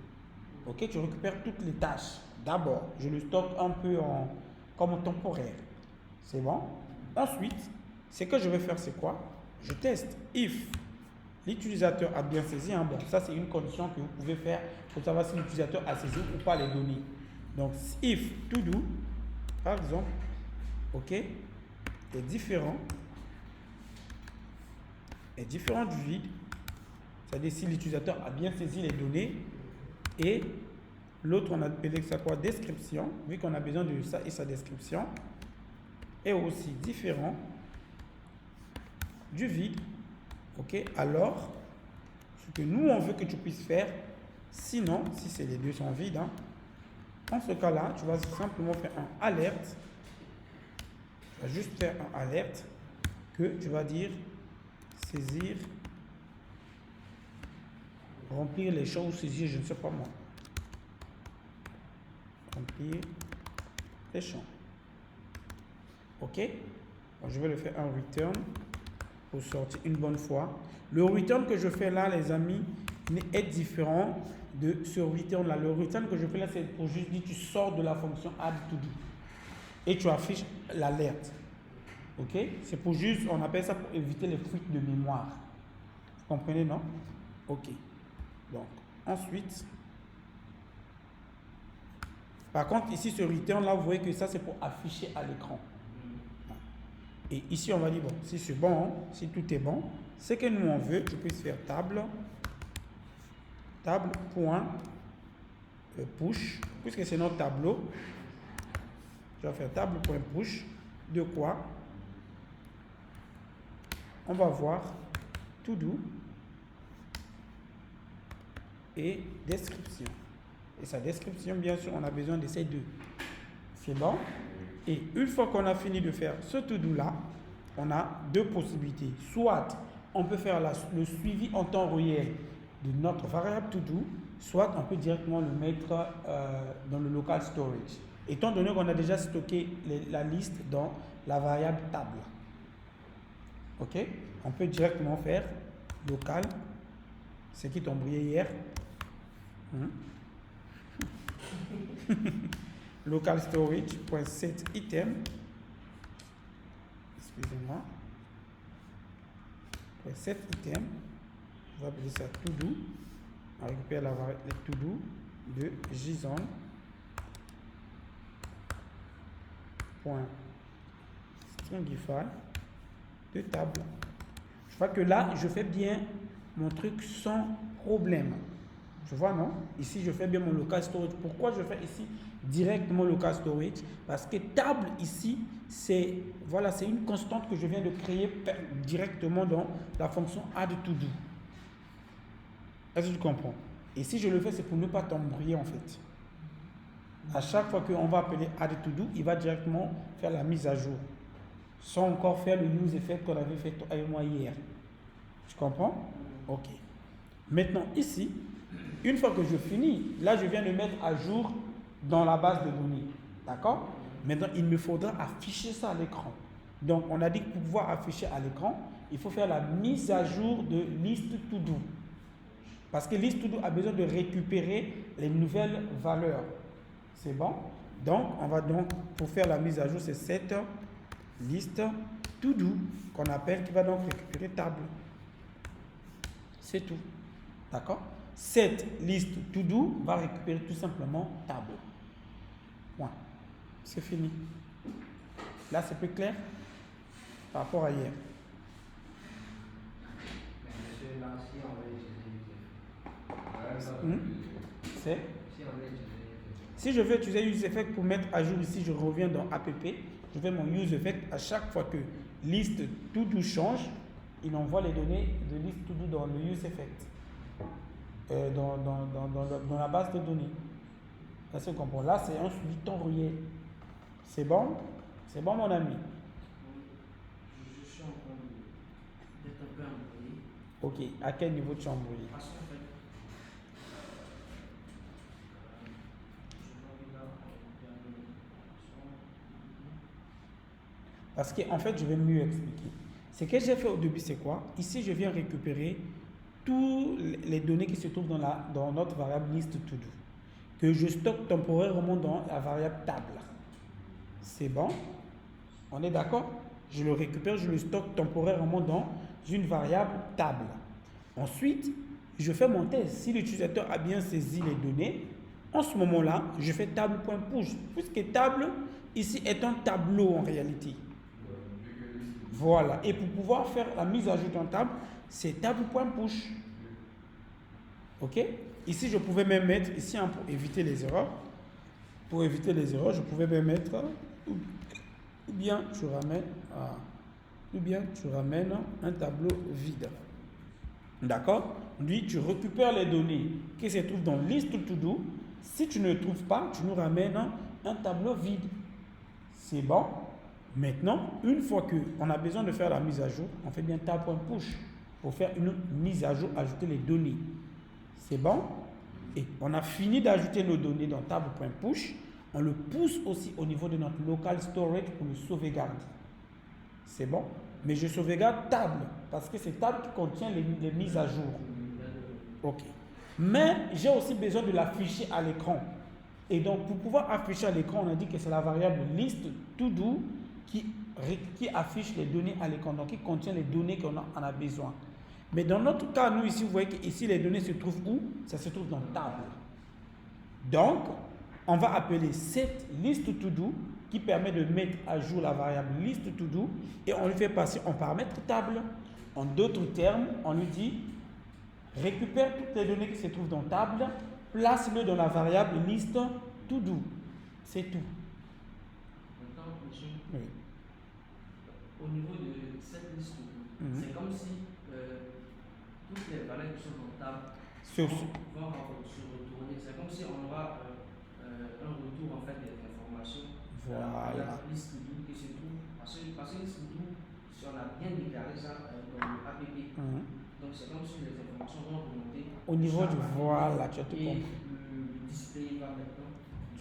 Ok, tu récupères toutes les tâches. D'abord, je le stocke un peu comme temporaire. C'est bon? Ensuite, ce que je vais faire, c'est quoi? Je teste. If l'utilisateur a bien saisi, bon, ça c'est une condition que vous pouvez faire pour savoir si l'utilisateur a saisi ou pas les données. Donc, if to do, par exemple, ok, est différent du vide, c'est-à-dire si l'utilisateur a bien saisi les données, et l'autre on a appelé ça quoi? Description, vu qu'on a besoin de ça et sa description, est aussi différent du vide. Ok, alors ce que nous on veut que tu puisses faire, sinon si les deux sont vides, en ce cas là tu vas simplement faire un alerte. Tu vas juste faire un alerte que tu vas dire saisir, remplir les choses, saisir, je ne sais pas moi, remplir les champs. Ok, bon, je vais le faire en return pour sortir une bonne fois. Le return que je fais là, les amis, est différent de ce return là. Le return que je fais là, c'est pour juste dire tu sors de la fonction add to do et tu affiches l'alerte. Ok, c'est pour juste, on appelle ça pour éviter les fuites de mémoire. Vous comprenez, non? Ok. Donc, ensuite, par contre, ici, ce return là, vous voyez que ça, c'est pour afficher à l'écran. Et ici, on va dire, bon, si c'est bon, si tout est bon, c'est que nous, on veut, je puisse faire table.push, puisque c'est notre tableau, je vais faire table.push, de quoi? On va voir to do et description. Et sa description, bien sûr, on a besoin de ces deux. C'est bon? Et une fois qu'on a fini de faire ce to-do là, on a deux possibilités. Soit on peut faire le suivi en temps réel de notre variable to-do, soit on peut directement le mettre dans le local storage. Étant donné qu'on a déjà stocké la liste dans la variable table. Ok? On peut directement faire local C'est qui t'ont brillé hier? Local storage, point set item. Excusez-moi. Point set item. On va appeler ça to do. On récupère la variable to do de JSON. Point stringify de table. Je vois que là, je fais bien mon truc sans problème. Je vois, non? Ici, je fais bien mon local storage. Pourquoi je fais ici directement local storage? Parce que table ici, c'est voilà, c'est une constante que je viens de créer directement dans la fonction add to do. Est-ce que tu comprends? Et si je le fais, c'est pour ne pas t'embrouiller en fait. À chaque fois qu'on va appeler add to do, il va directement faire la mise à jour. Sans encore faire le use effect qu'on avait fait avec moi hier. Tu comprends? Ok. Maintenant ici, une fois que je finis, là je viens de mettre à jour dans la base de données. D'accord? Maintenant, il me faudra afficher ça à l'écran. Donc, on a dit que pour pouvoir afficher à l'écran, il faut faire la mise à jour de list to do. Parce que list to do a besoin de récupérer les nouvelles valeurs. C'est bon? Donc, on va donc, pour faire la mise à jour, c'est cette list to do qu'on appelle, qui va donc récupérer table. C'est tout. D'accord? Cette liste to do va récupérer tout simplement table. Point. C'est fini. Là, c'est plus clair par rapport à hier. Monsieur, là, si on veut utiliser C'est si on veut utiliser si je veux utiliser useEffect pour mettre à jour ici, je reviens dans app, je fais mon useEffect. À chaque fois que list to do change, il envoie les données de list to do dans le useEffect, dans la base de données. Là, c'est comprend. Là, c'est un suivi temps réel. C'est bon? C'est bon, mon ami? je suis en train d'être un peu embrouillé. Ok. À quel niveau tu es embrouillé? Parce qu'en fait, je vois là, Parce qu'en fait, je vais mieux expliquer. Ce que j'ai fait au début, c'est quoi? Ici, je viens récupérer toutes les données qui se trouvent dans notre variable list to do, que je stocke temporairement dans la variable table. C'est bon? On est d'accord? Je le récupère, je le stocke temporairement dans une variable table. Ensuite, je fais mon test. Si l'utilisateur a bien saisi les données, en ce moment-là, je fais table.push, puisque table, ici, est un tableau en réalité. Voilà. Et pour pouvoir faire la mise à jour d'un table, c'est table.push. Ok? Ici, je pouvais même mettre, ici, hein, pour éviter les erreurs. Pour éviter les erreurs, je pouvais même mettre, ou bien tu ramènes un tableau vide. D'accord? Lui, tu récupères les données qui se trouvent dans list to do. Si tu ne trouves pas, tu nous ramènes un tableau vide. C'est bon? Maintenant, une fois qu'on a besoin de faire la mise à jour, on fait bien tab.push pour faire une mise à jour, ajouter les données. C'est bon? Et on a fini d'ajouter nos données dans tab.push. On le pousse aussi au niveau de notre local storage pour le sauvegarder. C'est bon? Mais je sauvegarde table parce que c'est table qui contient les mises à jour. Ok. Mais j'ai aussi besoin de l'afficher à l'écran. Et donc, pour pouvoir afficher à l'écran, on a dit que c'est la variable list to do qui affiche les données à l'écran, donc qui contient les données qu'on en a besoin. Mais dans notre cas, nous ici, vous voyez qu'ici, les données se trouvent où? Ça se trouve dans table. Donc, on va appeler cette list to do qui permet de mettre à jour la variable list to do et on lui fait passer en paramètre table. En d'autres termes, on lui dit récupère toutes les données qui se trouvent dans table, place-le dans la variable list to do. C'est tout. Maintenant, monsieur, Oui. au niveau de cette liste, c'est comme si toutes les valeurs qui sont dans table vont se retourner. C'est comme si on aura un retour en fait des informations. Voilà. La liste qui se trouve. Parce que liste si on a bien déclaré ça dans le app, donc c'est comme si les informations vont remonter. Au niveau du voilà, tu as tout compris. Le display va maintenant.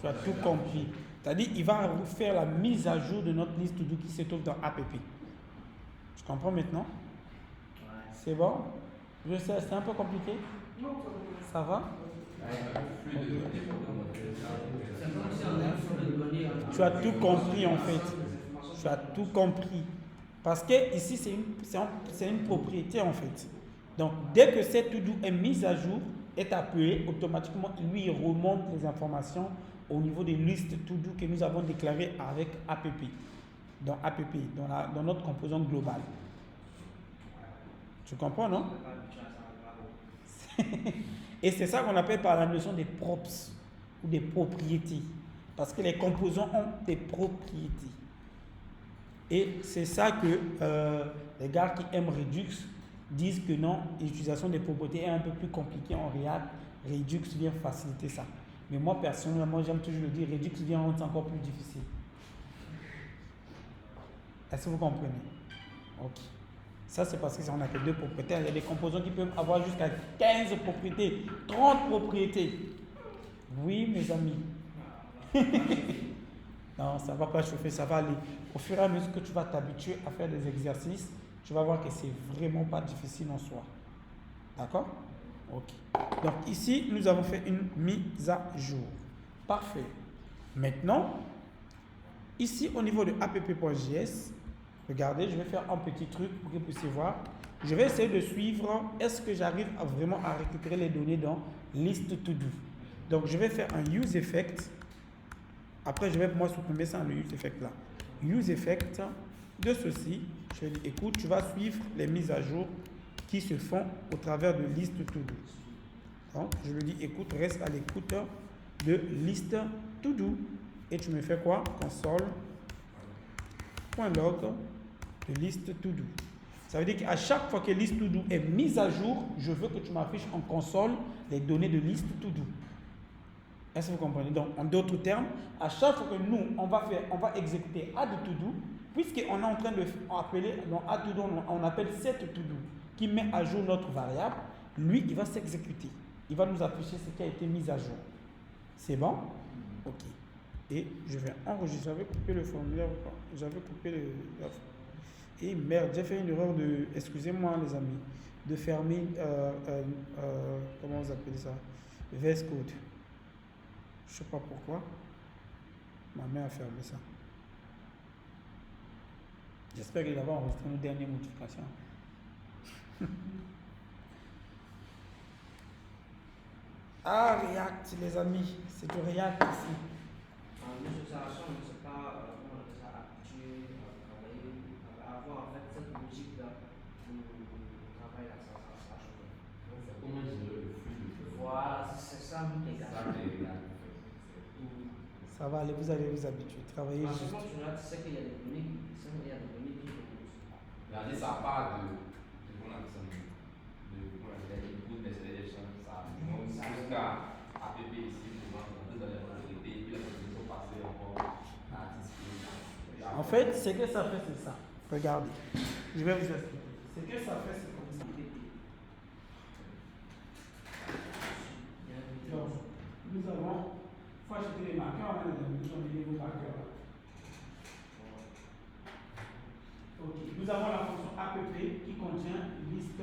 Tu as tout compris. C'est-à-dire, il va faire la mise à jour de notre liste to do qui se trouve dans app. Tu comprends maintenant? Ouais. C'est bon? Je sais, c'est un peu compliqué. Ça va? Tu as tout compris en fait. Tu as tout compris. Parce que ici, c'est une propriété en fait. Donc, dès que cette to-do est mise à jour, est appelé, automatiquement, lui, il remonte les informations au niveau des listes to-do que nous avons déclarées avec app. Dans app, dans notre composant global. Tu comprends, non? Et c'est ça qu'on appelle par la notion des props ou des propriétés. Parce que les composants ont des propriétés. Et c'est ça que les gars qui aiment Redux disent que non, l'utilisation des propriétés est un peu plus compliquée en React. Redux vient faciliter ça. Mais moi, personnellement, j'aime toujours le dire, Redux vient rendre ça encore plus difficile. Est-ce que vous comprenez? Ok. Ça, c'est parce qu'on a que 2 propriétés. Il y a des composants qui peuvent avoir jusqu'à 15 propriétés, 30 propriétés. Oui, mes amis. Non, ça ne va pas chauffer, ça va aller. Au fur et à mesure que tu vas t'habituer à faire des exercices, tu vas voir que c'est vraiment pas difficile en soi. D'accord? Ok. Donc ici, nous avons fait une mise à jour. Parfait. Maintenant, ici au niveau de app.js, regardez, je vais faire un petit truc pour que vous puissiez voir. Je vais essayer de suivre, est-ce que j'arrive vraiment à récupérer les données dans list to do. Donc je vais faire un use effect. Après, je vais moi supprimer ça, le use effect là. Use effect de ceci. Je vais dire, écoute, tu vas suivre les mises à jour qui se font au travers de list to do. Donc, je lui dis, écoute, reste à l'écoute de list to do. Et tu me fais quoi? Console.log de list to do. Ça veut dire qu'à chaque fois que list to do est mise à jour, je veux que tu m'affiches en console les données de list to do. Est-ce que vous comprenez? Donc, en d'autres termes, à chaque fois que nous, on va exécuter add to do, puisqu'on est en train de appeler, dans add to do, on appelle set to do, qui met à jour notre variable, lui, il va s'exécuter. Il va nous afficher ce qui a été mis à jour. C'est bon? Ok. Et je vais enregistrer. J'avais coupé le formulaire ou pas? J'avais coupé le... Et merde, j'ai fait une erreur de... Excusez-moi les amis. De fermer... comment vous appelez ça? VS Code. Je ne sais pas pourquoi. Ma mère a fermé ça. J'espère qu'il va enregistrer nos dernières modifications. Ah, React, les amis. C'est du React ici. Monsieur Sarachon, je ne sais pas comment on est habitué à travailler, à avoir en fait cette logique-là pour travailler à ça change. Comment gérer le flux de données? Voilà, c'est ça qui est Ça va aller, vous allez vous habituer. Travailler parce juste. que quand tu regardes, tu sais qu'il y a des données, il y a des données qui reposent. Regardez, ça part de comment on appelle ça, de input destination, ça monte jusqu'à app ici, pour rentrer dans les propriétés, puis après il faut passer encore à display. En fait, ce que ça fait, c'est ça. Regardez. Je vais vous expliquer. Ce que ça fait, c'est comme ça. Donc, nous avons... Faut acheter les marqueurs, nous avons mis vos marqueurs. Ok. Nous avons la fonction app qui contient liste to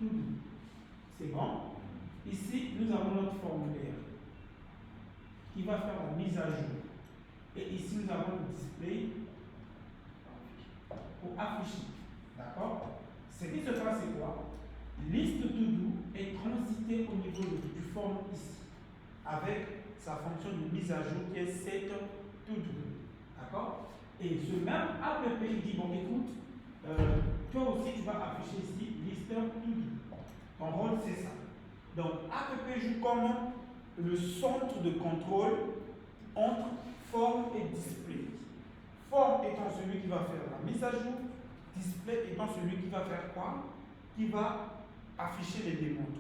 do. C'est bon. Ici, nous avons notre formulaire qui va faire la mise à jour. Et ici, nous avons le display pour afficher. D'accord? Ce qui se passe, c'est quoi? Liste to do est transité au niveau du form ici, avec sa fonction de mise à jour qui est set to do. D'accord? Et ce même app, il dit, bon, écoute, toi aussi, tu vas afficher ici liste to do. Ton rôle, c'est ça. Donc, app joue comme le centre de contrôle entre form et display. Form étant celui qui va faire la mise à jour, display étant celui qui va faire quoi? Qui va afficher les demandes.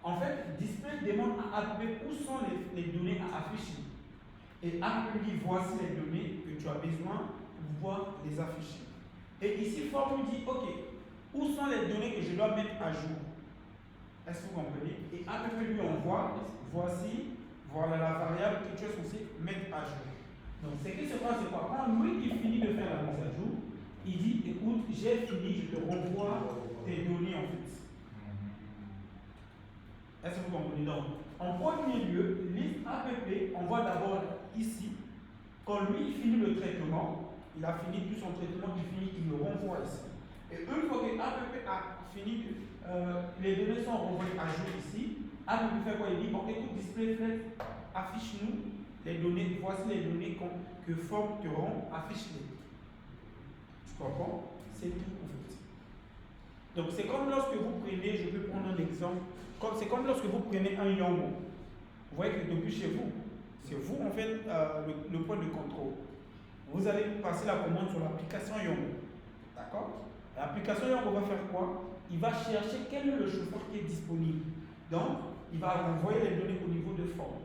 En fait, display demande à app où sont les données à afficher. Et app dit voici les données que tu as besoin pour pouvoir les afficher. Et ici, form dit ok, où sont les données que je dois mettre à jour? Est-ce que vous comprenez? Et app lui envoie voici, voilà la variable que tu es censé mettre à jour. Donc, ce qui se passe, c'est quoi? Quand lui il finit de faire la mise à jour, il dit écoute, j'ai fini, je te renvoie tes données en fait. Est-ce que vous comprenez? Donc, en premier lieu, liste app, on voit d'abord ici, quand lui il finit le traitement, il a fini tout son traitement, il le renvoie ici. Et une fois que app a fini, les données sont renvoyées à jour ici, app fait quoi? Il dit, bon, écoute, display flex, affiche-nous les données, voici les données que forme te rend, affiche-les. Tu comprends? C'est tout en fait. Donc c'est comme lorsque vous prenez, je peux prendre un exemple, c'est comme lorsque vous prenez un Yambo. Vous voyez que depuis chez vous, c'est vous en fait le point de contrôle. Vous allez passer la commande sur l'application Yambo. D'accord? L'application Yambo va faire quoi? Il va chercher quel est le chauffeur qui est disponible. Donc, il va renvoyer les données au niveau de forme.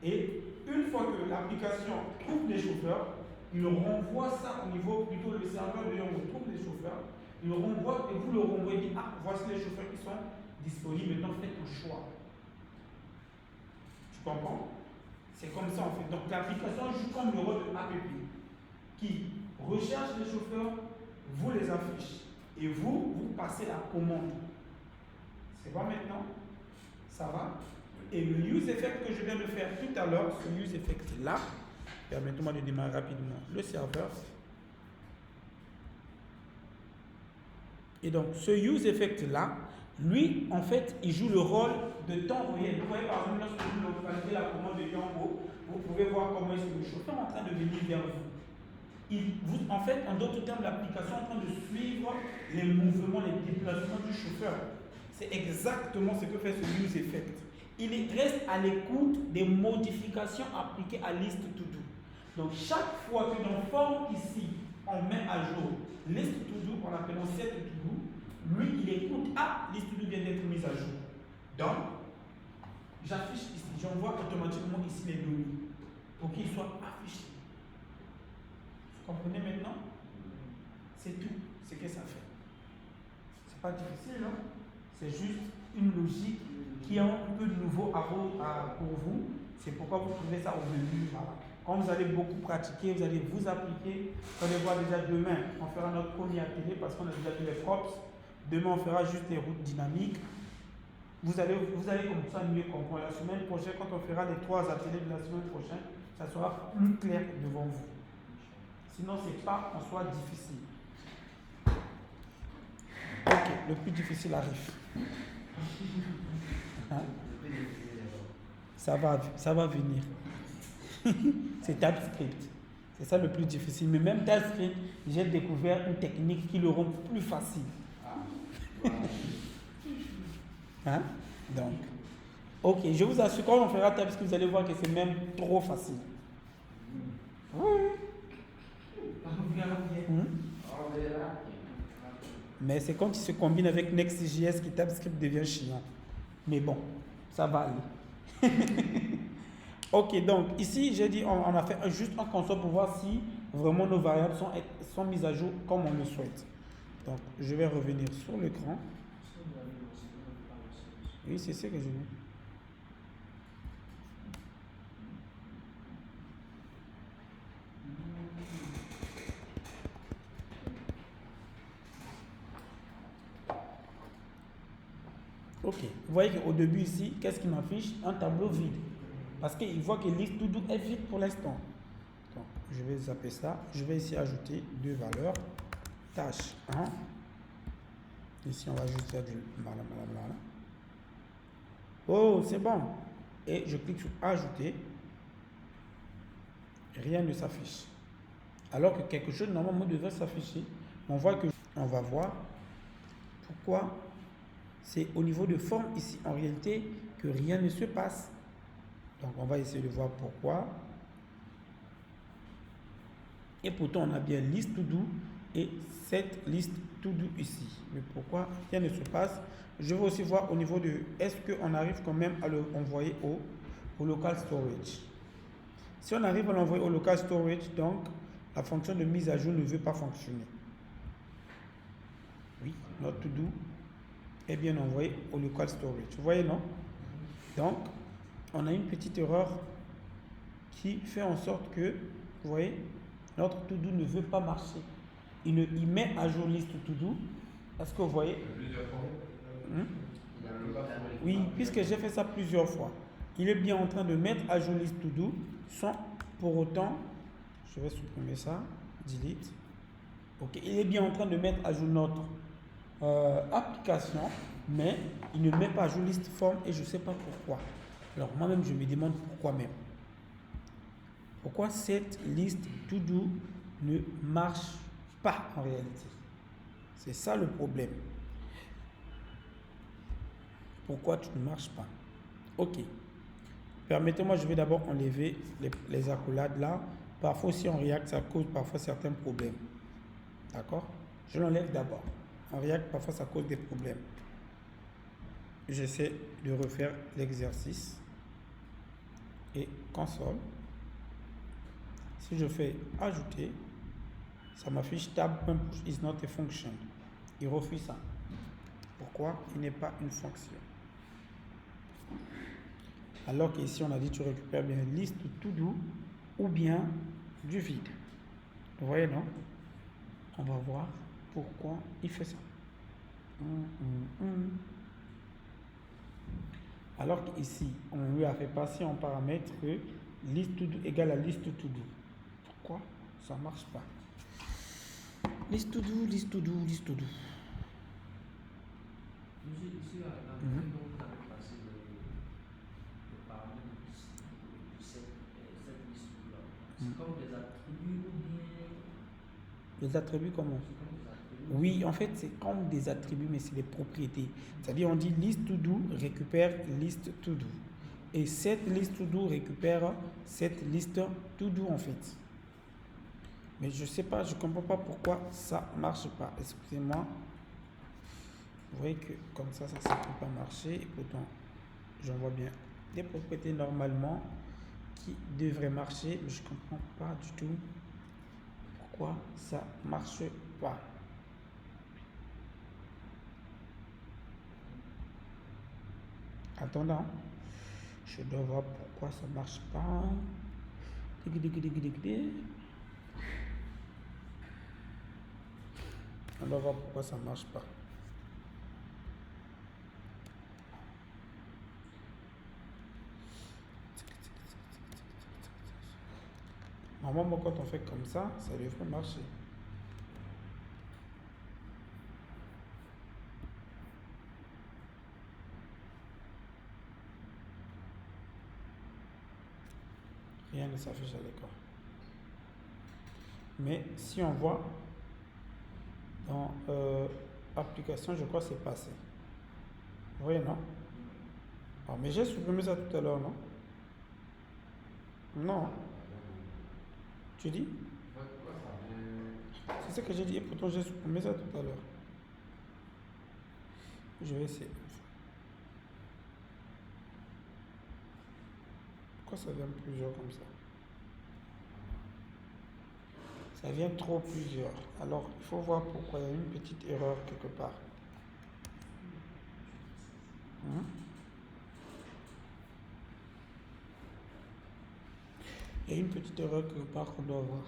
Et une fois que l'application trouve les chauffeurs, il renvoie ça au niveau, plutôt le serveur de Yambo trouve les chauffeurs, il le renvoie et vous le renvoyez, dit, ah, voici les chauffeurs qui sont disponibles, maintenant faites le choix. Tu comprends? C'est comme ça en fait. Donc l'application joue comme le rôle de app qui recherche les chauffeurs, vous les affiche et vous passez la commande. C'est bon maintenant? Ça va? Et le use effect que je viens de faire tout à l'heure, ce use effect là, permettez-moi de démarrer rapidement le serveur. Et donc ce use effect là, lui en fait il joue le rôle de temps réel. Vous voyez par exemple lorsque vous localisez la commande de Yambo, vous pouvez voir comment est-ce que le chauffeur est en train de venir vers vous. En fait, en d'autres termes, l'application est en train de suivre les mouvements, les déplacements du chauffeur. C'est exactement ce que fait ce use effect. Il reste à l'écoute des modifications appliquées à liste to do. Donc chaque fois que dans forme ici, on met à jour liste to do en appelant set to do, lui il écoute, ah, liste to do vient d'être mise à jour. Donc, j'affiche ici, j'envoie automatiquement ici les données pour qu'ils soient affichés. Vous comprenez maintenant? C'est tout ce que ça fait. C'est pas difficile, non? C'est juste une logique qui est un peu nouveau pour vous. C'est pourquoi vous trouvez ça au début. Voilà. Quand vous allez beaucoup pratiquer, vous allez vous appliquer. Vous allez voir déjà demain, on fera notre premier atelier parce qu'on a déjà vu les props. Demain, on fera juste les routes dynamiques. Vous allez comme ça mieux comprendre. La semaine prochaine, quand on fera les 3 ateliers de la semaine prochaine, ça sera plus clair devant vous. Sinon, ce n'est pas en soi difficile. Ok, le plus difficile arrive. Hein? Ça va venir. C'est TypeScript. C'est ça le plus difficile. Mais même TypeScript, j'ai découvert une technique qui le rend plus facile. Hein? Donc, ok, je vous assure, quand on fera TypeScript, vous allez voir que c'est même trop facile. Oui. Mais c'est quand il se combine avec Next.js que TypeScript devient chiant. Mais bon, ça va aller. Ok, donc ici, j'ai dit, on a fait juste un console pour voir si vraiment nos variables sont mises à jour comme on le souhaite. Donc, je vais revenir sur l'écran. Oui, c'est ce que j'ai vu. Ok, vous voyez qu'au début ici, qu'est-ce qu'il m'affiche? Un tableau vide. Parce qu'il voit que liste to do est vide pour l'instant. Donc, je vais zapper ça. Je vais ici ajouter 2 valeurs. Tâche 1. Ici, on va juste faire du voilà. Oh, c'est bon. Et je clique sur ajouter. Rien ne s'affiche. Alors que quelque chose normalement devrait s'afficher. On voit que on va voir pourquoi c'est au niveau de forme ici en réalité que rien ne se passe. Donc on va essayer de voir pourquoi. Et pourtant on a bien liste to do et cette liste to do ici. Mais pourquoi rien ne se passe? Je vais aussi voir au niveau de est-ce qu'on arrive quand même à le envoyer au local storage. Si on arrive à l'envoyer au local storage, donc la fonction de mise à jour ne veut pas fonctionner. Oui, notre to do est bien envoyé au local storage. Vous voyez, non? Donc, on a une petite erreur qui fait en sorte que, vous voyez, notre to do ne veut pas marcher. Il met à jour liste to do. Est-ce que vous voyez? Oui, puisque j'ai fait ça plusieurs fois. Il est bien en train de mettre à jour liste to do sans pour autant, je vais supprimer ça, delete. Ok, il est bien en train de mettre à jour notre application, mais il ne met pas à jour liste form et je ne sais pas pourquoi. Alors moi-même, je me demande pourquoi même. Pourquoi cette liste to do ne marche pas en réalité? C'est ça le problème. Pourquoi tu ne marches pas? Ok. Permettez-moi, je vais d'abord enlever les accolades là. Parfois, si on React, ça cause parfois certains problèmes. D'accord? Je l'enlève d'abord. En React, parfois, ça cause des problèmes. J'essaie de refaire l'exercice. Et console. Si je fais ajouter, ça m'affiche tab.push is not a function. Il refuse ça. Pourquoi? Il n'est pas une fonction. Alors qu'ici, on a dit tu récupères bien une liste to do ou bien du vide. Vous voyez, non? On va voir pourquoi il fait ça. Alors qu'ici, on lui a fait passer en paramètre que liste to do égale à liste to do. Pourquoi ça ne marche pas? Liste to do, liste to do, liste to do. Ici, la dont vous avez passé le paramètre de cette liste-là, c'est comme des attributs ou bien. Les attributs comment? Oui, en fait, c'est comme des attributs, mais c'est des propriétés. C'est-à-dire, on dit list to do récupère liste to do. Et cette liste to do récupère cette liste to do, en fait. Mais je ne sais pas, je ne comprends pas pourquoi ça ne marche pas. Excusez-moi. Vous voyez que comme ça ne peut pas marcher. Et pourtant, j'en vois bien des propriétés normalement qui devraient marcher. Mais je ne comprends pas du tout pourquoi ça ne marche pas. Attendant, je dois voir pourquoi ça ne marche pas. On doit voir pourquoi ça ne marche pas. Normalement, quand on fait comme ça devrait marcher. Rien ne s'affiche à l'écran. Mais si on voit dans application, je crois que c'est passé. Vous voyez, non? Alors, mais j'ai supprimé ça tout à l'heure, non? Non. Tu dis? C'est ce que j'ai dit et pourtant j'ai supprimé ça tout à l'heure. Je vais essayer. Pourquoi ça vient plusieurs comme ça? Ça vient trop plusieurs. Alors, il faut voir pourquoi il y a une petite erreur quelque part. Il y a une petite erreur quelque part qu'on doit voir.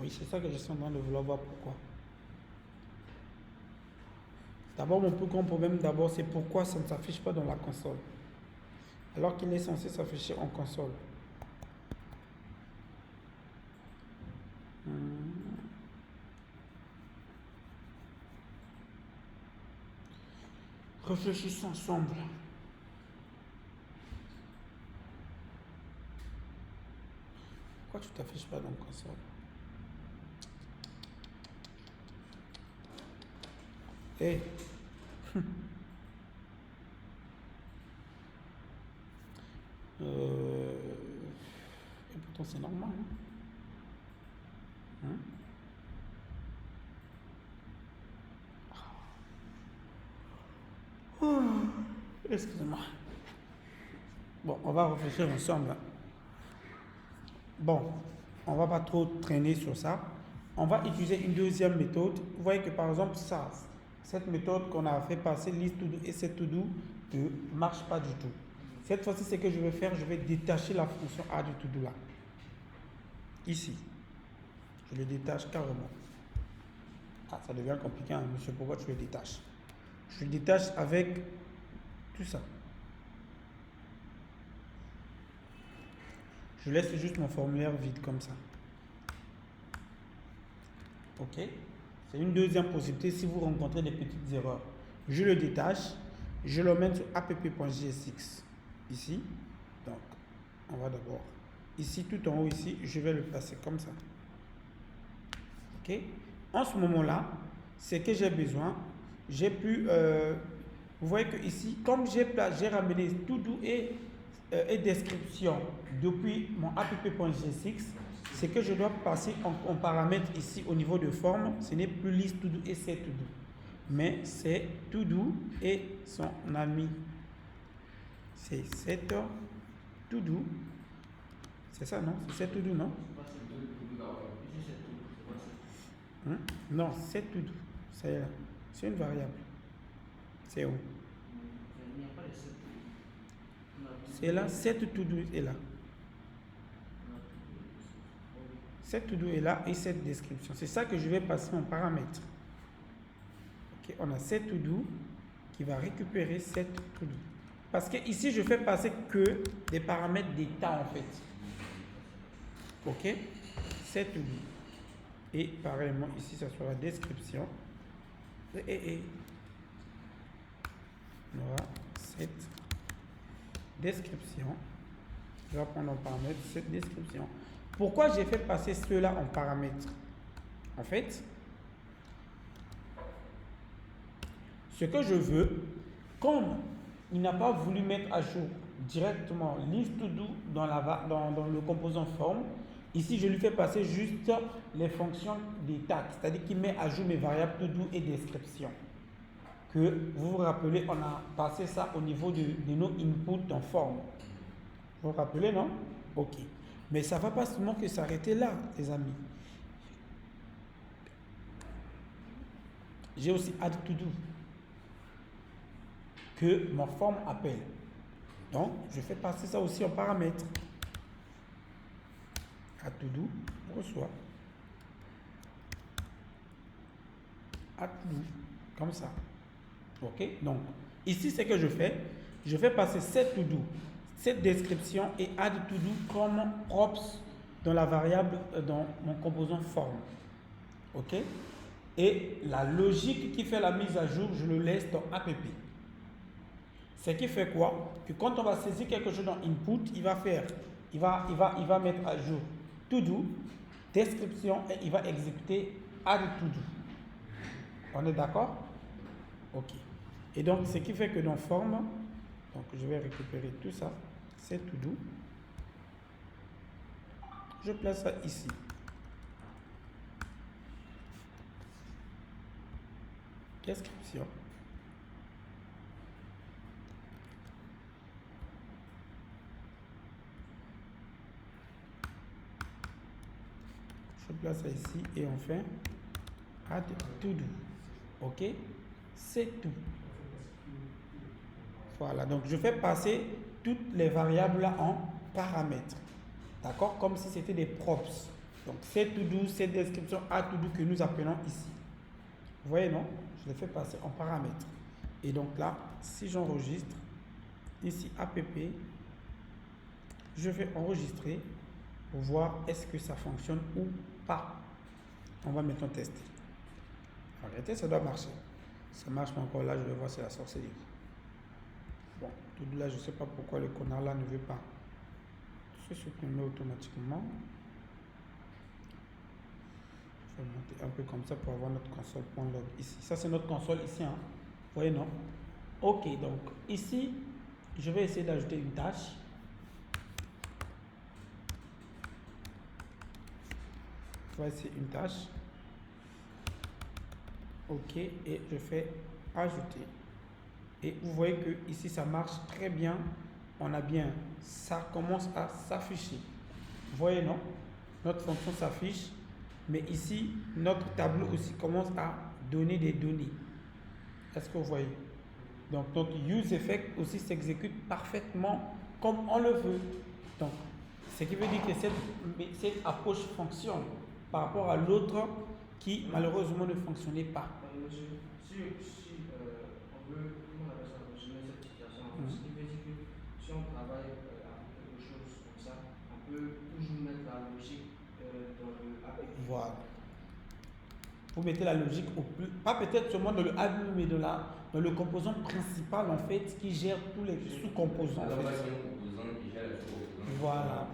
Oui, c'est ça que je suis en train de vouloir voir pourquoi. D'abord, mon plus grand problème, c'est pourquoi ça ne s'affiche pas dans la console. Alors qu'il est censé s'afficher en console. Réfléchissons ensemble. Pourquoi tu ne t'affiches pas dans la console? Hey. Et pourtant c'est normal. Excusez-moi. Bon, on va réfléchir ensemble. Bon, on va pas trop traîner sur ça. On va utiliser une deuxième méthode. Vous voyez que par exemple, cette méthode qu'on a fait passer list to do et set to do ne marche pas du tout. Cette fois-ci, ce que je vais faire, je vais détacher la fonction add to do là. Ici. Je le détache carrément. Ah, ça devient compliqué, hein, monsieur. Pourquoi tu le détaches? Je le détache avec tout ça. Je laisse juste mon formulaire vide comme ça. Ok? C'est une deuxième possibilité si vous rencontrez des petites erreurs. Je le détache, je le mets sur app.jsx. Ici. Donc, on va d'abord ici, tout en haut ici, je vais le placer comme ça. Ok? En ce moment-là, c'est que j'ai besoin, j'ai pu, vous voyez que ici, comme j'ai ramené to do et description depuis mon app.jsx, c'est que je dois passer en paramètre ici au niveau de forme. Ce n'est plus list to do et set to do, mais c'est to do et son ami. C'est set to do. C'est ça, non? C'est set to do, non? Non, set to do. C'est là. C'est une variable. C'est où? C'est là, set to do est là. Set to do est là et cette description. C'est ça que je vais passer en paramètre. Ok, on a set to do qui va récupérer set to do. Parce que ici, je fais passer que des paramètres d'état en fait. Ok, set to do. Et pareillement, ici, ça sera description. Et on aura cette description. Je vais prendre en paramètre cette description. Pourquoi j'ai fait passer cela en paramètre? En fait, ce que je veux, comme il n'a pas voulu mettre à jour directement list to do dans le composant forme, ici je lui fais passer juste les fonctions d'état, c'est-à-dire qu'il met à jour mes variables to do et description. Que vous vous rappelez, on a passé ça au niveau de nos inputs en forme. Vous vous rappelez, non? Ok. Mais ça ne va pas seulement que s'arrêter là, les amis. J'ai aussi add to do que ma forme appelle. Donc, je fais passer ça aussi en paramètre. Add to do, reçoit. Add to do, comme ça. Ok? Donc, ici, ce que je fais passer set to do, cette description et add to do comme props dans la variable, dans mon composant forme. Ok? Et la logique qui fait la mise à jour, je le laisse dans app. Ce qui fait quoi? Que quand on va saisir quelque chose dans input, il va mettre à jour to do, description et il va exécuter add to do. On est d'accord? Ok. Et donc, ce qui fait que dans forme, donc je vais récupérer tout ça, c'est to do. Je place ça ici. Description. Je place ça ici et enfin add to do. Ok, c'est tout. Voilà, donc je fais passer toutes les variables là en paramètres. D'accord, comme si c'était des props. Donc c'est to do, c'est description add to do que nous appelons ici. Vous voyez, non? Je les fais passer en paramètres. Et donc là, si j'enregistre, ici app, je vais enregistrer pour voir est-ce que ça fonctionne ou pas. On va maintenant tester. En réalité, ça doit marcher. Ça marche pas encore là, je vais voir si la sorcellerie. Bon, tout là, je ne sais pas pourquoi le connard là ne veut pas se supprimer automatiquement. Je vais monter un peu comme ça pour avoir notre console.log ici. Ça, c'est notre console ici. Hein. Vous voyez, non? Ok, donc ici, je vais essayer d'ajouter une tâche. Voici une tâche. Ok, et je fais ajouter. Et vous voyez que ici ça marche très bien. On a bien, ça commence à s'afficher. Vous voyez, non? Notre fonction s'affiche, mais ici notre tableau aussi commence à donner des données. Est-ce que vous voyez? Donc useEffect aussi s'exécute parfaitement comme on le veut. Donc, ce qui veut dire que cette approche fonctionne par rapport à l'autre qui malheureusement ne fonctionnait pas. Monsieur, si on veut, comment on appelle ça, résumer cette situation, ce qui veut dire que si on travaille à quelque chose comme ça, on peut toujours mettre la logique dans le APP. Voilà. Vous mettez la logique au plus, pas peut-être seulement dans le APP, mais dans le composant principal en fait qui gère tous les sous-composants. En fait. Voilà.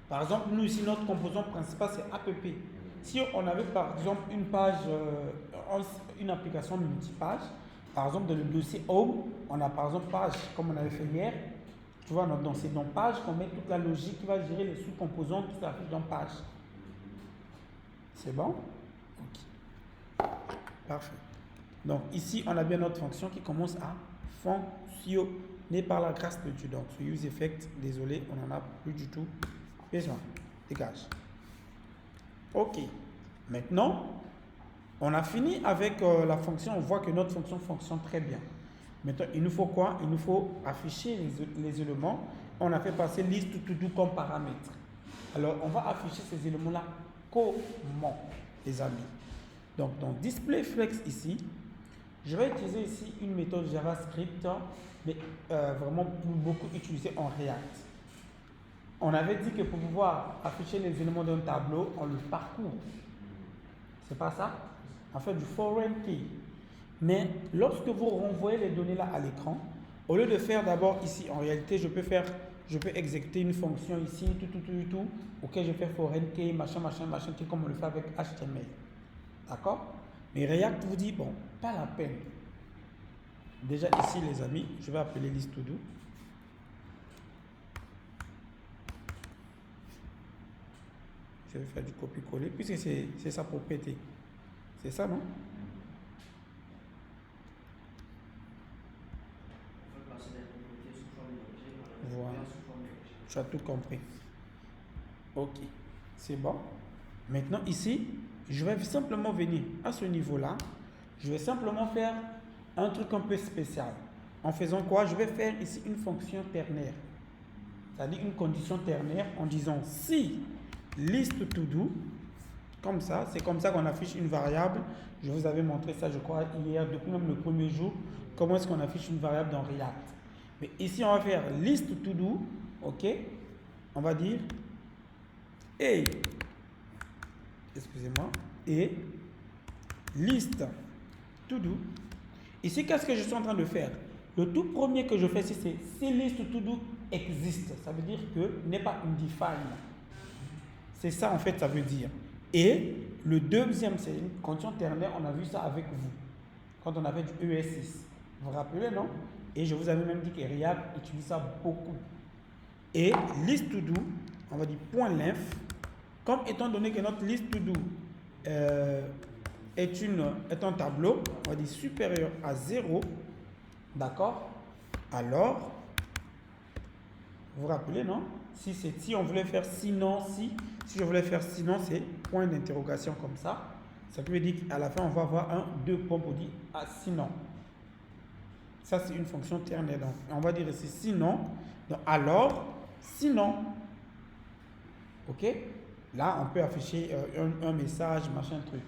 Par exemple, nous ici, notre composant principal c'est APP. Si on avait par exemple une page, une application multipage, par exemple dans le dossier Home, on a par exemple page, comme on avait fait hier, tu vois, c'est dans page qu'on met toute la logique qui va gérer les sous-composants qui s'affichent dans page. C'est bon? Ok. Parfait. Donc ici, on a bien notre fonction qui commence à fonctionner par la grâce de Dieu. Donc ce useEffect, désolé, on n'en a plus du tout besoin. Dégage. Ok. Maintenant, on a fini avec la fonction. On voit que notre fonction fonctionne très bien. Maintenant, il nous faut quoi? Il nous faut afficher les éléments. On a fait passer liste to do comme paramètre. Alors, on va afficher ces éléments-là comment, les amis? Donc, dans displayFlex ici, je vais utiliser ici une méthode JavaScript, mais vraiment beaucoup utilisée en React. On avait dit que pour pouvoir afficher les éléments d'un tableau, on le parcourt. C'est pas ça? On fait du foreign key. Mais lorsque vous renvoyez les données là à l'écran, au lieu de faire d'abord ici, en réalité, je peux exécuter une fonction ici, tout, auquel je fais foreign key, machin, comme on le fait avec HTML. D'accord? Mais React vous dit, bon, pas la peine. Déjà ici, les amis, je vais appeler list to do. Je vais faire du copier-coller, puisque c'est sa propriété. C'est ça, non? Voilà. Tu as tout compris. Ok. C'est bon. Maintenant, ici, je vais simplement venir à ce niveau-là. Je vais simplement faire un truc un peu spécial. En faisant quoi? Je vais faire ici une fonction ternaire. C'est-à-dire une condition ternaire en disant si list to do, comme ça, c'est comme ça qu'on affiche une variable. Je vous avais montré ça, je crois, hier, depuis même le premier jour, comment est-ce qu'on affiche une variable dans React. Mais ici, on va faire list to do, ok? On va dire et, excusez-moi, et list to do. Ici, qu'est-ce que je suis en train de faire? Le tout premier que je fais ici, c'est si list to do existe. Ça veut dire que n'est pas undefined. C'est ça, en fait, ça veut dire. Et le deuxième, c'est une condition ternaire. On a vu ça avec vous, quand on avait du ES6. Vous vous rappelez, non? Et je vous avais même dit que React utilise ça beaucoup. Et list to do, on va dire .length, comme étant donné que notre list to do est un tableau, on va dire supérieur à 0, d'accord? Alors, vous vous rappelez, non? Si on voulait faire sinon, si je voulais faire sinon, c'est point d'interrogation comme ça. Ça veut dire qu'à la fin, on va avoir deux points pour dire ah, sinon. Ça, c'est une fonction ternaire. Donc, on va dire ici sinon. Donc, alors, sinon. OK? Là, on peut afficher un message, machin, truc.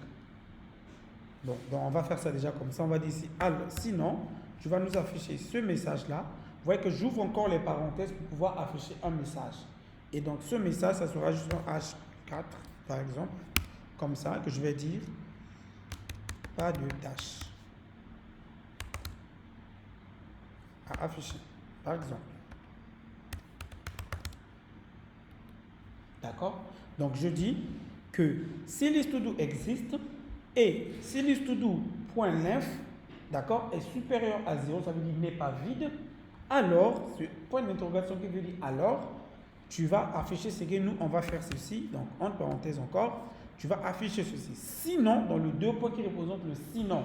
Donc, on va faire ça déjà comme ça. On va dire ici, alors, sinon, tu vas nous afficher ce message-là. Vous voyez que j'ouvre encore les parenthèses pour pouvoir afficher un message. Et donc, ce message, ça sera juste un H4, par exemple, comme ça, que je vais dire pas de tâche à afficher, par exemple. D'accord? Donc, je dis que si list2do existe et si list2do.length, d'accord, est supérieur à 0, ça veut dire n'est pas vide, alors, ce point d'interrogation qui veut dire alors, tu vas afficher ce que nous, on va faire ceci. Donc, entre parenthèses encore, tu vas afficher ceci. Sinon, dans le deux points qui représentent le sinon,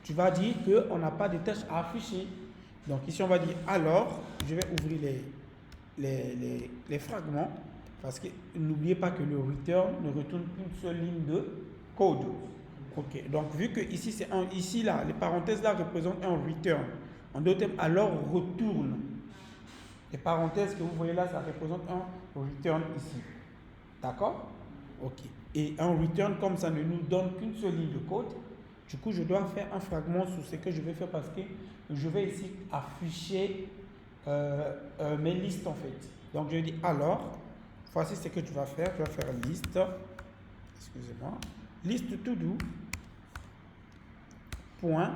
tu vas dire qu'on n'a pas de tâches à afficher. Donc, ici, on va dire alors, je vais ouvrir les fragments, parce que n'oubliez pas que le return ne retourne qu'une seule ligne de code. Ok, donc vu que ici, ici là, les parenthèses là représentent un return. En d'autres termes, alors retourne. Les parenthèses que vous voyez là, ça représente un return ici. D'accord? Ok. Et un return, comme ça ne nous donne qu'une seule ligne de code, du coup, je dois faire un fragment sur ce que je vais faire parce que je vais ici afficher mes listes en fait. Donc, je dis alors, voici ce que tu vas faire. Tu vas faire liste, excusez-moi, liste to do, point,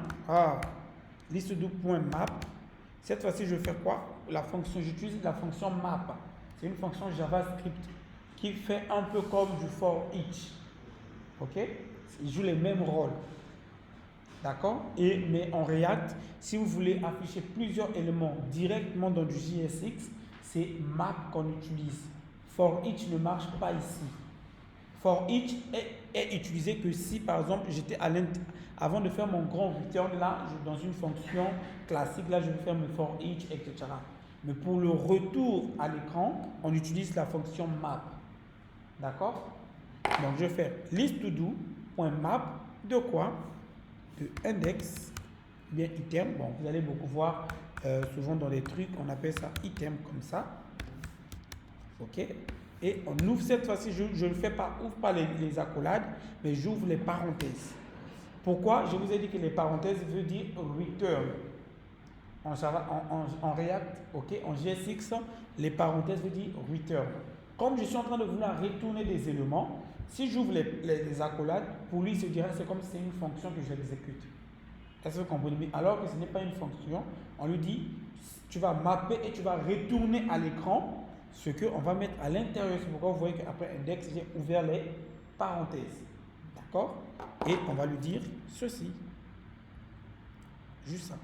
liste to do point map. Cette fois-ci, je vais faire quoi? La fonction, j'utilise la fonction map. C'est une fonction JavaScript qui fait un peu comme du for each. Ok? Il joue les mêmes rôles. D'accord? Mais en React, si vous voulez afficher plusieurs éléments directement dans du JSX, c'est map qu'on utilise. For each ne marche pas ici. For each est utilisé que si, par exemple, j'étais avant de faire mon grand return, là, dans une fonction classique, là, je vais faire mes for each, etc. Mais pour le retour à l'écran, on utilise la fonction map. D'accord? Donc, je vais faire list to do.map de quoi? De index, bien item. Bon, vous allez beaucoup voir souvent dans les trucs, on appelle ça item comme ça. Ok? Et on ouvre cette fois-ci, je ne fais pas, ouvre pas les accolades, mais j'ouvre les parenthèses. Pourquoi? Je vous ai dit que les parenthèses veulent dire return. En React, ok, en JSX, les parenthèses veulent dire return. Comme je suis en train de vouloir retourner des éléments, si j'ouvre les accolades, pour lui, c'est comme si c'est une fonction que j'exécute. Est-ce que vous comprenez? Mais alors que ce n'est pas une fonction, on lui dit, tu vas mapper et tu vas retourner à l'écran ce qu'on va mettre à l'intérieur. C'est pourquoi vous voyez qu'après index, j'ai ouvert les parenthèses. D'accord? Et on va lui dire ceci. Juste ça.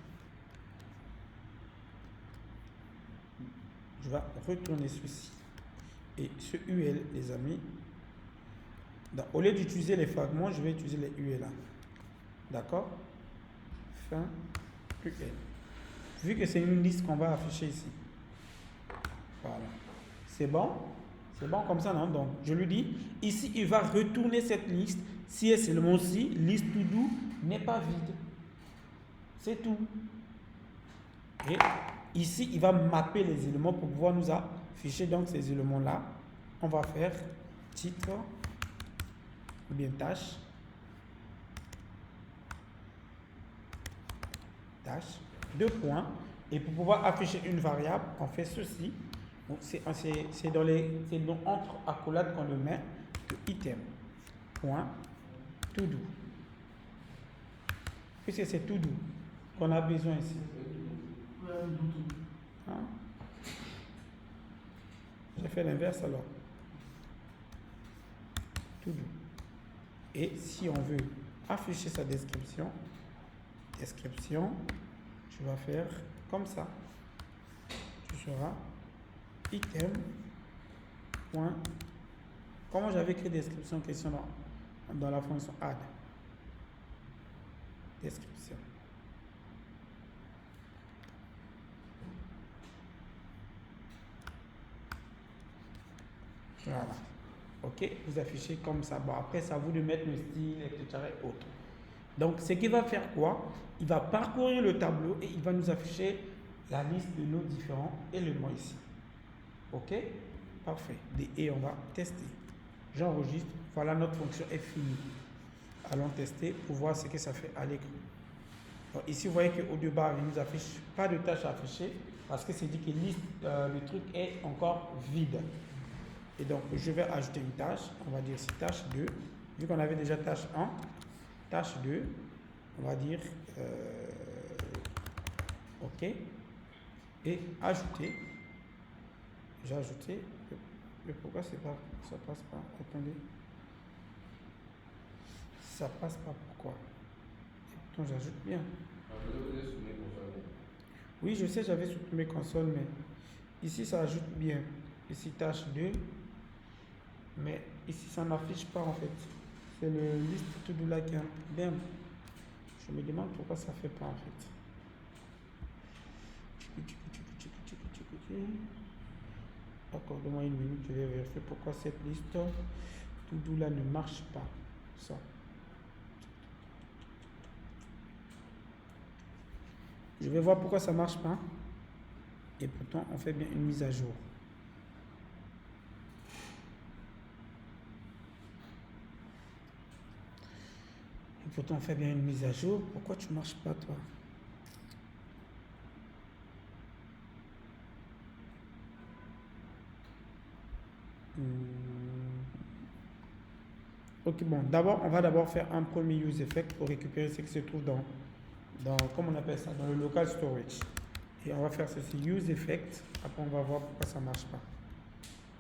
Je vais retourner ceci. Et ce UL, les amis, au lieu d'utiliser les fragments, je vais utiliser les UL là. D'accord? Fin UL. Vu que c'est une liste qu'on va afficher ici. Voilà. C'est bon? C'est bon comme ça, non? Donc, je lui dis, ici, il va retourner cette liste si et seulement si liste to do n'est pas vide. C'est tout. Et ici, il va mapper les éléments pour pouvoir nous afficher donc ces éléments-là. On va faire titre ou bien tâche. Tâche, 2 points. Et pour pouvoir afficher une variable, on fait ceci. C'est entre accolades qu'on le met de item. Point. To do. Puisque c'est to do qu'on a besoin ici. Hein? J'ai fait l'inverse alors. To do. Et si on veut afficher sa description, tu vas faire comme ça. Tu seras item. Point. Comment j'avais écrit description question dans la fonction add. Description. Voilà. Ok, vous affichez comme ça. Bon, après, c'est à vous de mettre le style, etc. et autres. Donc, ce qu'il va faire quoi? Il va parcourir le tableau et il va nous afficher la liste de nos différents éléments ici. Ok? Parfait. Et on va tester. J'enregistre. Voilà, notre fonction est finie. Allons tester pour voir ce que ça fait à l'écran. Donc, ici, vous voyez qu'au départ, il ne nous affiche pas de tâche à afficher parce que c'est dit que le truc est encore vide. Et donc, je vais ajouter une tâche. On va dire c'est tâche 2. Vu qu'on avait déjà tâche 1, tâche 2, on va dire OK. Et ajouter. J'ai ajouté. Pourquoi ça passe pas? Attendez. Ça passe pas, pourquoi? Pourtant, j'ajoute bien. Oui, je sais, j'avais supprimé console, mais ici, ça ajoute bien. Ici, tâche 2. Mais ici, ça n'affiche pas en fait. C'est le liste to do là qui est bien. Je me demande pourquoi ça ne fait pas en fait. Accorde-moi une minute, je vais vérifier pourquoi cette liste to do là ne marche pas. Ça. Je vais voir pourquoi ça ne marche pas. Et pourtant, on fait bien une mise à jour. Et pourtant, on fait bien une mise à jour. Pourquoi tu ne marches pas, toi? Ok, bon, d'abord, on va d'abord faire un premier use effect pour récupérer ce qui se trouve comment on appelle ça, dans le local storage. Et on va faire ceci, use effect. Après, on va voir pourquoi ça ne marche pas.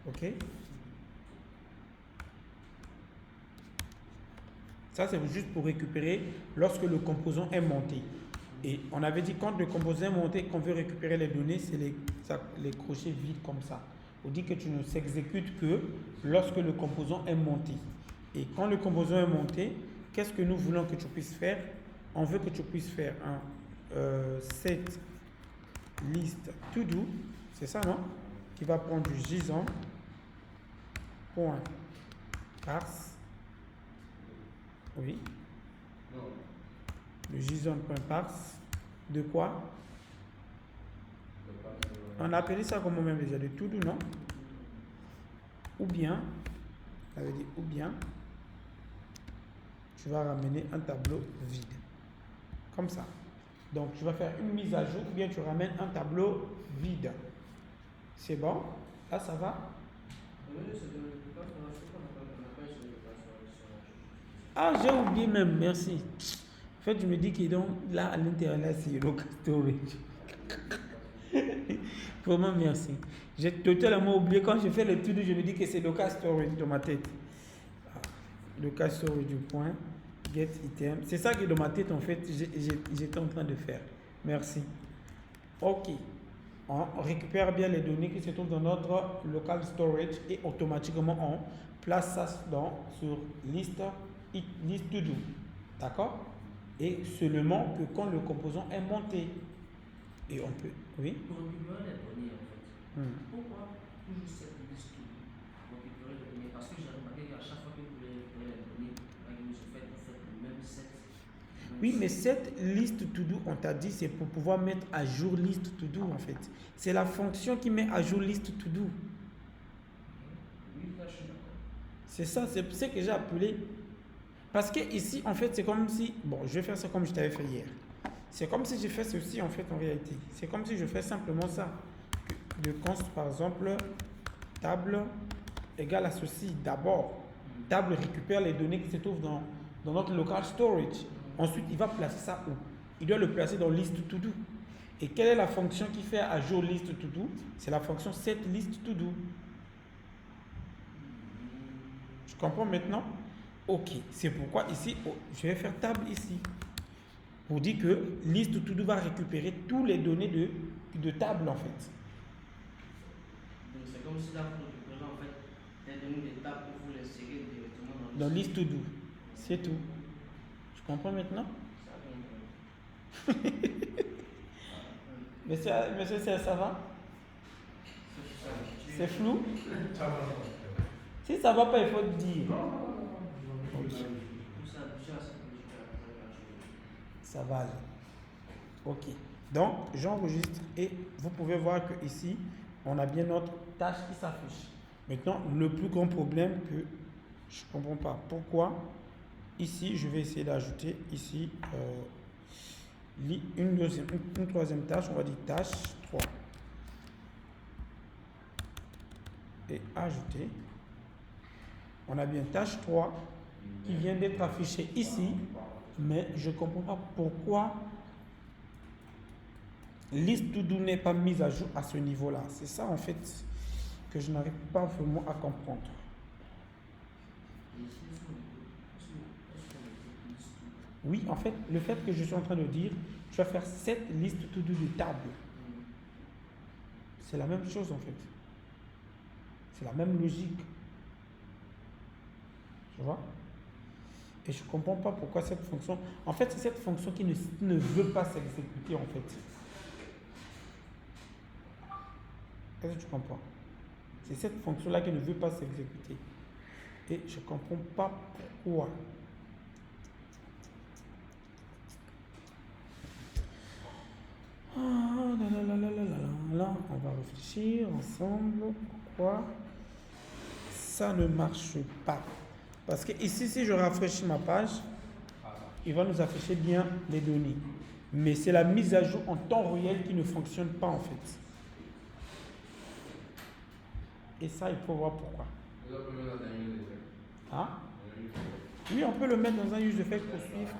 Ok? Ça, c'est juste pour récupérer lorsque le composant est monté. Et on avait dit quand le composant est monté, qu'on veut récupérer les données, c'est les crochets vides comme ça. On dit que tu ne s'exécutes que lorsque le composant est monté. Et quand le composant est monté, qu'est-ce que nous voulons que tu puisses faire? On veut que tu puisses faire un set list to do, c'est ça, non? Qui va prendre du JSON point parse. Oui. Le JSON.parse de quoi? On a appelé ça comment même déjà? De to do, non? Ou bien, ça veut dire ou bien, tu vas ramener un tableau vide. Comme ça. Donc, tu vas faire une mise à jour ou bien tu ramènes un tableau vide. C'est bon? Là, ça va? Ah, j'ai oublié même, merci. En fait, je me dis que donc, là, à l'intérieur, là, c'est local storage. Vraiment, merci. J'ai totalement oublié. Quand je fais l'étude, je me dis que c'est local storage dans ma tête. Local storage du point, get item. C'est ça qui est dans ma tête, en fait, j'étais en train de faire. Merci. OK. On récupère bien les données qui se trouvent dans notre local storage et automatiquement, on place ça sur liste to do. D'accord? Et seulement que quand le composant est monté. Et on peut. Oui? Pour récupérer les données, en fait. Pourquoi toujours cette liste to do pour récupérer les données? Parce que j'ai remarqué qu'à chaque fois que vous voulez récupérer les données, vous faites le même set. Oui, mais cette liste to do, on t'a dit, c'est pour pouvoir mettre à jour liste to do, en fait. C'est la fonction qui met à jour liste to do. Oui, là, je suis d'accord. C'est ça, c'est ce que j'ai appelé. Parce que ici, en fait, c'est comme si. Bon, je vais faire ça comme je t'avais fait hier. C'est comme si je fais ceci, en fait, en réalité. C'est comme si je fais simplement ça. De const, par exemple, table égale à ceci. D'abord, table récupère les données qui se trouvent dans notre local storage. Ensuite, il va placer ça où? Il doit le placer dans list to do. Et quelle est la fonction qui fait à jour list to do? C'est la fonction set list to do. Tu comprends maintenant? Ok, c'est pourquoi ici, je vais faire table ici. Pour dire que list to do va récupérer toutes les données de table en fait. Donc c'est comme si là vous récupérez en fait des données de table pour vous les insérer directement dans list to do. C'est tout. Tu comprends maintenant? Monsieur, ça va? C'est flou? Si ça va pas, il faut te dire. Okay. Ça va aller. Ok. Donc, j'enregistre et vous pouvez voir que ici, on a bien notre tâche qui s'affiche. Maintenant, le plus grand problème que je ne comprends pas. Pourquoi ici, je vais essayer d'ajouter ici une troisième tâche. On va dire tâche 3. Et ajouter. On a bien tâche 3 qui vient d'être affichée ici. Mais je ne comprends pas pourquoi liste to do n'est pas mise à jour à ce niveau-là. C'est ça en fait que je n'arrive pas vraiment à comprendre. Oui, en fait, le fait que je suis en train de dire, je vais faire cette liste to do de table. C'est la même chose en fait. C'est la même logique. Tu vois? Et je ne comprends pas pourquoi cette fonction... En fait, c'est cette fonction qui ne veut pas s'exécuter, en fait. Est-ce que tu comprends? C'est cette fonction-là qui ne veut pas s'exécuter. Et je ne comprends pas pourquoi. va réfléchir ensemble. Pourquoi ça ne marche pas? Parce que ici, si je rafraîchis ma page, il va nous afficher bien les données. Mais c'est la mise à jour en temps réel qui ne fonctionne pas en fait. Et ça, il faut voir pourquoi. Hein? Oui, on peut le mettre dans un use effect pour suivre.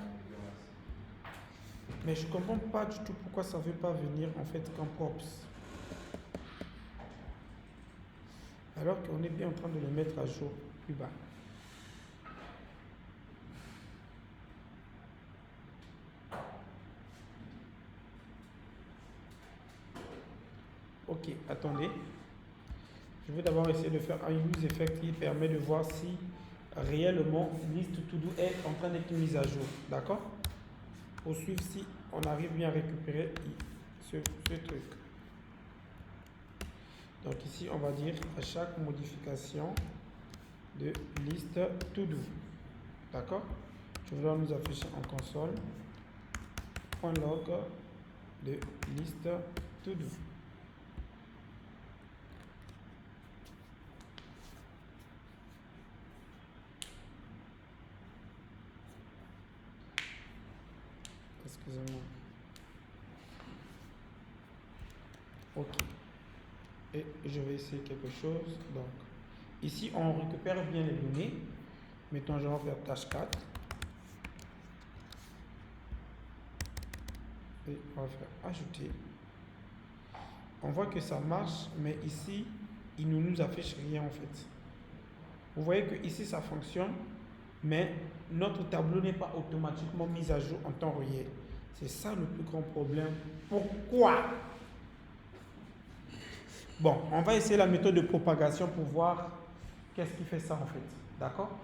Mais je ne comprends pas du tout pourquoi ça ne veut pas venir en fait qu'en props. Alors qu'on est bien en train de le mettre à jour plus bas. Ok, attendez. Je vais d'abord essayer de faire un use effect qui permet de voir si réellement liste to do est en train d'être mise à jour. D'accord? Pour suivre si on arrive bien à récupérer ce truc. Donc ici, on va dire à chaque modification de liste to do. D'accord? Je vais nous afficher en console .log de liste to do. Excusez-moi. Ok. Et je vais essayer quelque chose. Donc, ici, on récupère bien les données. Mettons, je vais faire tâche 4. Et on va faire ajouter. On voit que ça marche, mais ici, il ne nous affiche rien en fait. Vous voyez que ici, ça fonctionne, mais notre tableau n'est pas automatiquement mis à jour en temps réel. C'est ça le plus grand problème. Pourquoi? Bon, on va essayer la méthode de propagation pour voir qu'est-ce qui fait ça en fait. D'accord?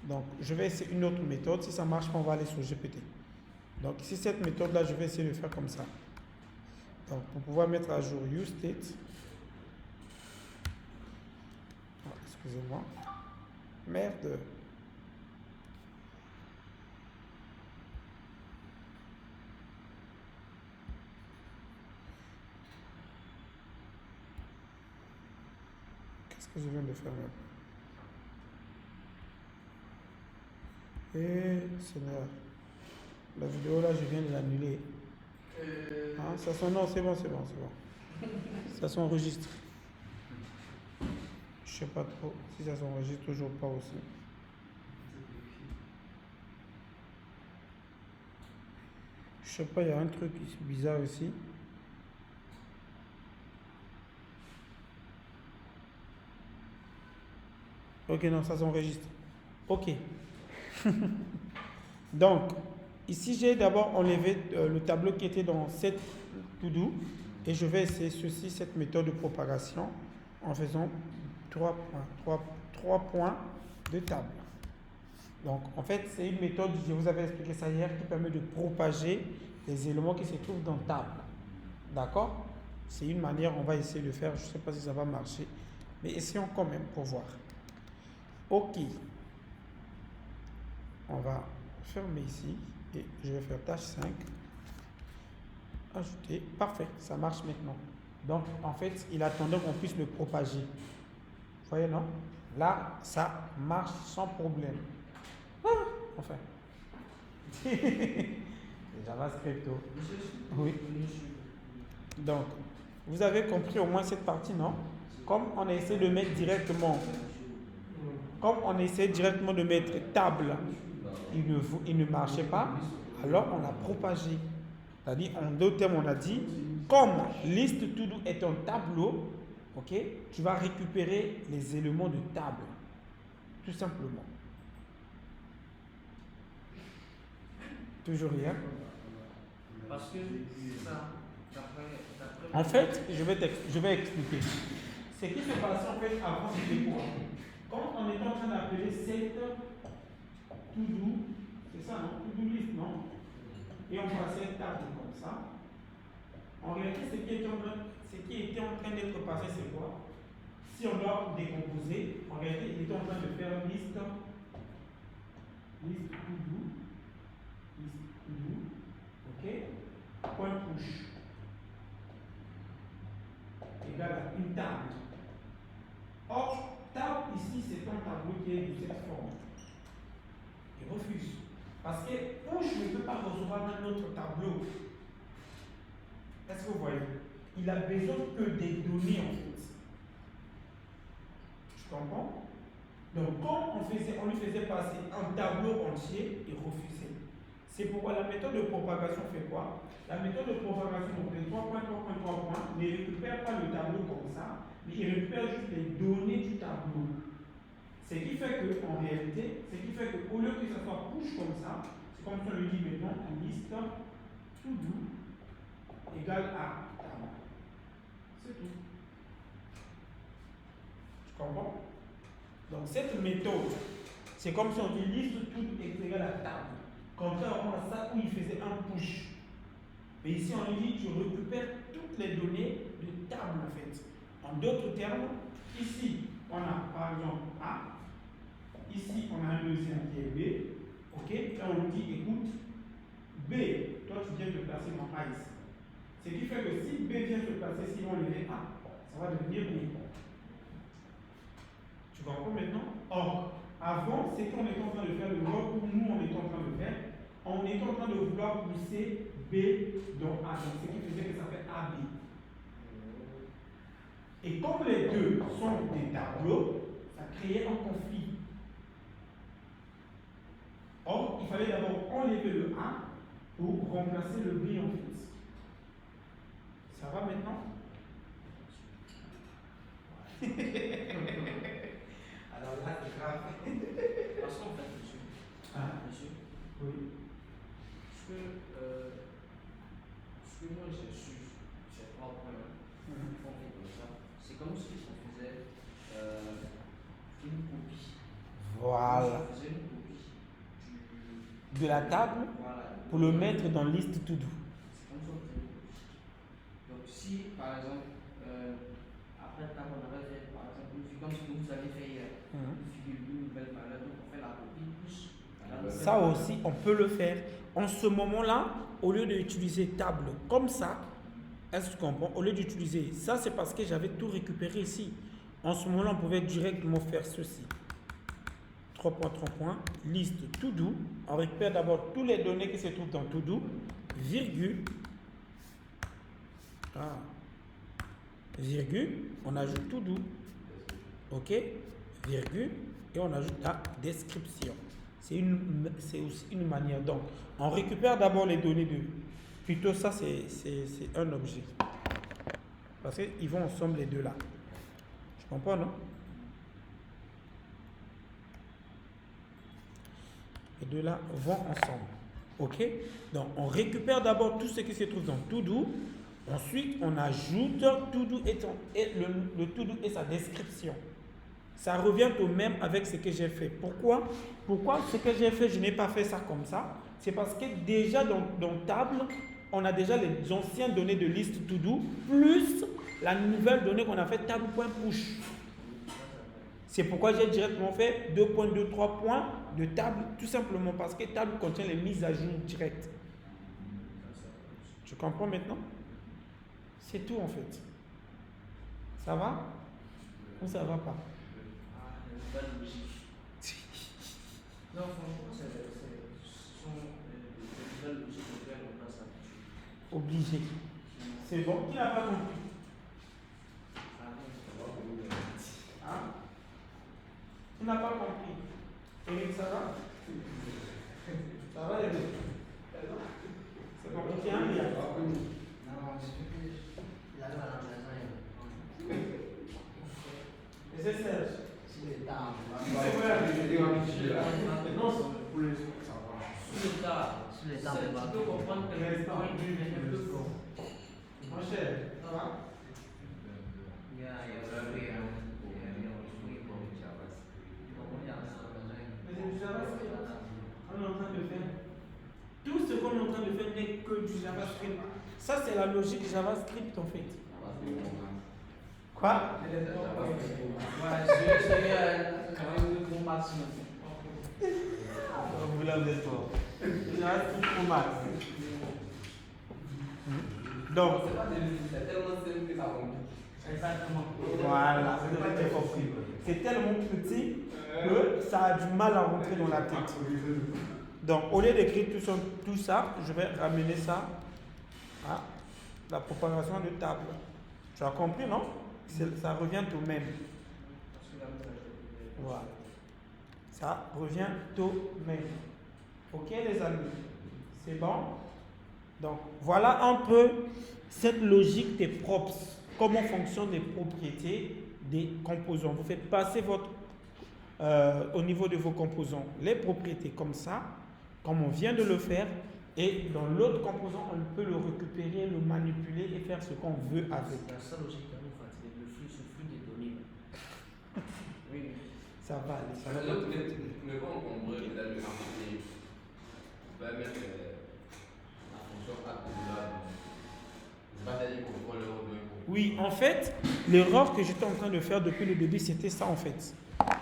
Donc, je vais essayer une autre méthode. Si ça marche pas, on va aller sur GPT. Donc, ici, cette méthode-là, je vais essayer de faire comme ça. Donc, pour pouvoir mettre à jour useState. Oh, excusez-moi. Merde. Qu'est-ce que je viens de faire là? Seigneur. La vidéo là, je viens de l'annuler. Hein, ça sonne, non, c'est bon. Ça s'enregistre. Je sais pas trop si ça s'enregistre toujours pas aussi. Je sais pas, il y a un truc bizarre ici. Ok, non, ça s'enregistre. Ok. Donc, ici, j'ai d'abord enlevé le tableau qui était dans cette to-do et je vais essayer cette méthode de propagation en faisant 3 points de table. Donc, en fait, c'est une méthode, je vous avais expliqué ça hier, qui permet de propager les éléments qui se trouvent dans table. D'accord? C'est une manière, on va essayer de faire, je ne sais pas si ça va marcher, mais essayons quand même pour voir. Ok. On va fermer ici et je vais faire tâche 5. Ajouter. Parfait, ça marche maintenant. Donc, en fait, il attendait qu'on puisse le propager. Vous voyez, non? Là, ça marche sans problème. Ah, enfin. JavaScript. Oui. Donc, vous avez compris au moins cette partie, non? Comme on essaie de mettre directement, table, il ne marchait pas, alors on l'a propagé. C'est-à-dire, en deux termes, on a dit, comme liste to do est un tableau, ok, tu vas récupérer les éléments de table, tout simplement. Toujours rien. Parce que ça, en fait, je vais expliquer. Ce qui se passait en fait avant, c'était quoi? Quand on était en train d'appeler cette to do, c'est ça, non? To do list, non? Et on passait table comme ça. En réalité, ce qui était en train d'être passé, c'est quoi? Si on doit décomposer, en réalité, il était en train de faire liste to do, ok? Point push. une table. Or, table ici, c'est un tableau qui est de cette forme. Il refuse. Parce que push ne peut pas recevoir un autre tableau. Est-ce que vous voyez? Il a besoin que des données en fait. Tu comprends? Donc, quand on lui faisait passer un tableau entier, il refusait. C'est pourquoi la méthode de propagation fait quoi? La méthode de propagation, donc les 3 points, 3 points, 3 points, ne récupère pas le tableau comme ça, mais il récupère juste les données du tableau. Ce qui fait qu'en réalité, au lieu que ça soit push comme ça, c'est comme si on lui dit maintenant liste to do égale à table. C'est tout. Tu comprends? Donc cette méthode, c'est comme si on dit liste to do égale à table. Contrairement à ça où il faisait un push. Mais ici on lui dit tu récupères toutes les données de table en fait. En d'autres termes, ici on a par exemple A. Ici, on a un deuxième qui est B. Ok? Et on nous dit, écoute, B, toi tu viens te placer dans A ici. Ce qui fait que si B vient se placer, si on enlève A, ça va devenir B. Tu comprends maintenant? Or, avant, c'est qu'on était en train de faire le bloc où nous on était en train de faire. On était en train de vouloir pousser B dans A. Donc, ce qui faisait que ça fait AB. Et comme les deux sont des tableaux, ça créait un conflit. Or, il fallait d'abord enlever le A pour remplacer le B en fait. Ça va maintenant? Alors là, c'est grave. Parce qu'en fait, monsieur, Oui. Ce que moi j'ai su, ces 3 points qu'on fait comme ça, c'est comme si on faisait une copie. Voilà. On faisait une copie De la table, voilà, pour le mettre dans liste to do. C'est comme ça on faisait une copie. Donc si par exemple, après table on avait fait par exemple une figure comme ce que vous avez fait hier, une figure d'une nouvelle valeur, donc on fait la copie plus. Ça aussi, on peut le faire. En ce moment-là, au lieu d'utiliser table comme ça, est-ce que tu comprends? Au lieu d'utiliser ça, c'est parce que j'avais tout récupéré ici. En ce moment-là, on pouvait directement faire ceci. 3 points, 3 points, liste to do. On récupère d'abord toutes les données qui se trouvent dans to do, virgule. Virgule, on ajoute to do. Ok, virgule, et on ajoute la description. C'est aussi une manière. Donc, on récupère d'abord les données de. Plutôt, ça, c'est un objet. Parce qu'ils vont ensemble les deux là. Je comprends, non? Les deux là vont ensemble. Ok? Donc, on récupère d'abord tout ce qui se trouve dans to do. Ensuite, on ajoute to do et le to do et sa description. Ça revient au même avec ce que j'ai fait. Pourquoi ce que j'ai fait, je n'ai pas fait ça comme ça? C'est parce que déjà dans table, on a déjà les anciennes données de liste to do, plus la nouvelle donnée qu'on a fait table.push. C'est pourquoi j'ai directement fait 2.2, 3 points de table, tout simplement parce que table contient les mises à jour directes. Tu comprends maintenant? C'est tout en fait. Ça va? Ou ça va pas? Pas de logique. Non, franchement, ce sont des nouvelles logiques auxquelles on doit s'habituer. Obligé. C'est bon? Qui n'a pas compris? Hein? Qui n'a pas compris? Eric, ça va? Ça va, Eric? C'est compliqué, hein? Non, c'est la maison. Et c'est Serge. Sous les tables. C'est quoi la vérité? Non, pour les autres, ça va. Sous les tables. Sous les tables. Tu peux comprendre que les temps est un peu long. Mon cher, ça va? Mais c'est du JavaScript. On est en train de faire. Tout ce qu'on est en train de faire n'est que du JavaScript. Ça, c'est la logique JavaScript en fait. Quoi? Ouais, c'est quand même le bon maximum. Vous l'avez fort. JavaScript pour max. Donc, C'est tellement simple que ça complique. Exactement. Voilà, vous avez bien compris. C'est tellement petit que ça a du mal à rentrer dans la tête. Donc, au lieu d'écrire tout ça, je vais ramener ça à la propagation de table. Tu as compris, non? Ça revient au même. Voilà. Ça revient au même. Ok, les amis? C'est bon? Donc, voilà un peu cette logique des props. Comment fonctionnent les propriétés des composants. Vous faites passer au niveau de vos composants les propriétés comme ça, comme on vient de le faire, et dans l'autre composant, on peut le récupérer, le manipuler et faire ce qu'on veut avec. C'est la seule logique qui nous fatigue, le flux, ce flux des données. Oui. Ça va aller. Ça va L'autre, aller. mais bon, on pourrait peut-être le rappeler. On va mettre la fonction acte. C'est pas d'aller pour prendre le rôle. Oui, en fait, l'erreur que j'étais en train de faire depuis le début, c'était ça en fait.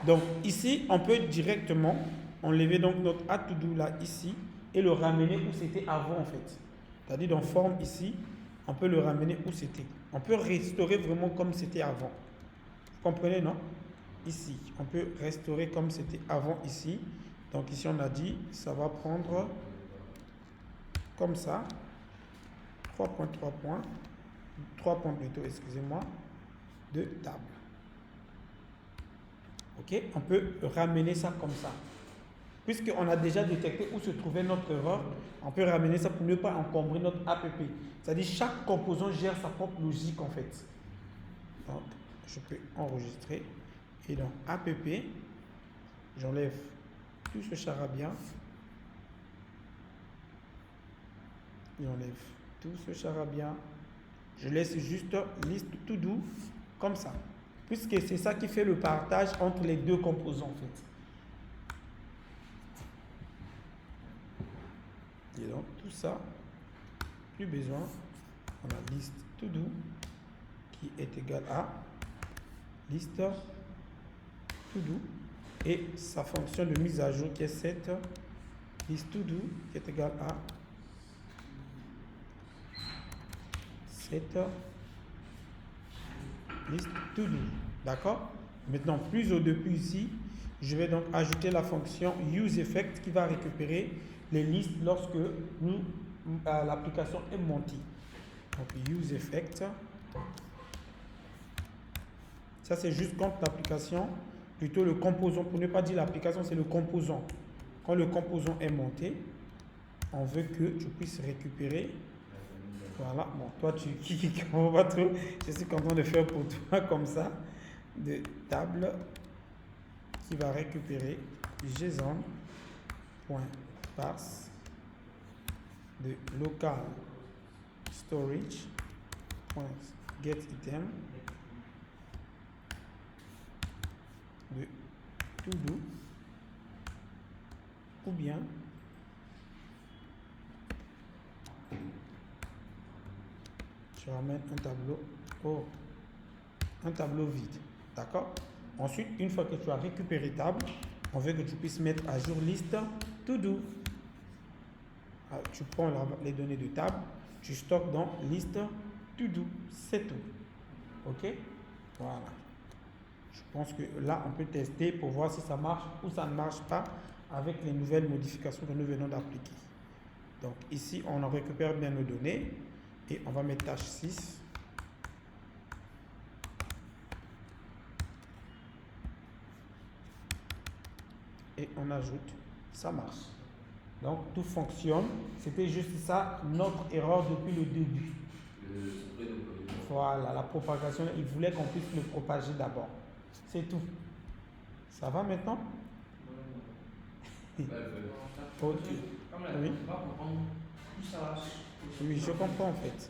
Donc ici, on peut directement enlever donc notre add to do là ici et le ramener où c'était avant en fait. C'est-à-dire dans forme ici, on peut le ramener où c'était. On peut restaurer vraiment comme c'était avant. Vous comprenez, non? Ici, on peut restaurer comme c'était avant ici. Donc ici, on a dit, ça va prendre comme ça. 3 points, 3 points. 3 points plutôt, excusez-moi, de table. Ok, on peut ramener ça comme ça. Puisqu'on a déjà détecté où se trouvait notre erreur, on peut ramener ça pour ne pas encombrer notre app. C'est-à-dire chaque composant gère sa propre logique en fait. Donc, je peux enregistrer. Et dans app, j'enlève tout ce charabia. J'enlève tout ce charabia. Je laisse juste liste to do comme ça. Puisque c'est ça qui fait le partage entre les deux composants en fait. Et donc tout ça, plus besoin. On a liste to do qui est égal à liste to do et sa fonction de mise à jour qui est cette liste to do qui est égal à cette liste to do. D'accord? Maintenant, plus au-dessus ici, je vais donc ajouter la fonction useEffect qui va récupérer les listes lorsque l'application est montée. Donc, useEffect. Ça, c'est juste quand l'application, plutôt le composant, pour ne pas dire l'application, c'est le composant. Quand le composant est monté, on veut que tu puisses récupérer. Voilà, bon, toi tu comprends pas trop. Je suis content de faire pour toi comme ça, de table qui va récupérer JSON.parse de local storage.getItem de todo ou bien je ramène un tableau vide. D'accord? Ensuite, une fois que tu as récupéré table, on veut que tu puisses mettre à jour liste to do. Alors, tu prends les données de table, tu stockes dans liste to do. C'est tout. Ok? Voilà. Je pense que là, on peut tester pour voir si ça marche ou ça ne marche pas avec les nouvelles modifications que nous venons d'appliquer. Donc ici, on en récupère bien nos données. Et on va mettre tâche 6. Et on ajoute, ça marche. Donc tout fonctionne. C'était juste ça, notre erreur depuis le début. Voilà, la propagation, il voulait qu'on puisse le propager d'abord. C'est tout. Ça va maintenant? Ok. Oui. Oui, je comprends en fait.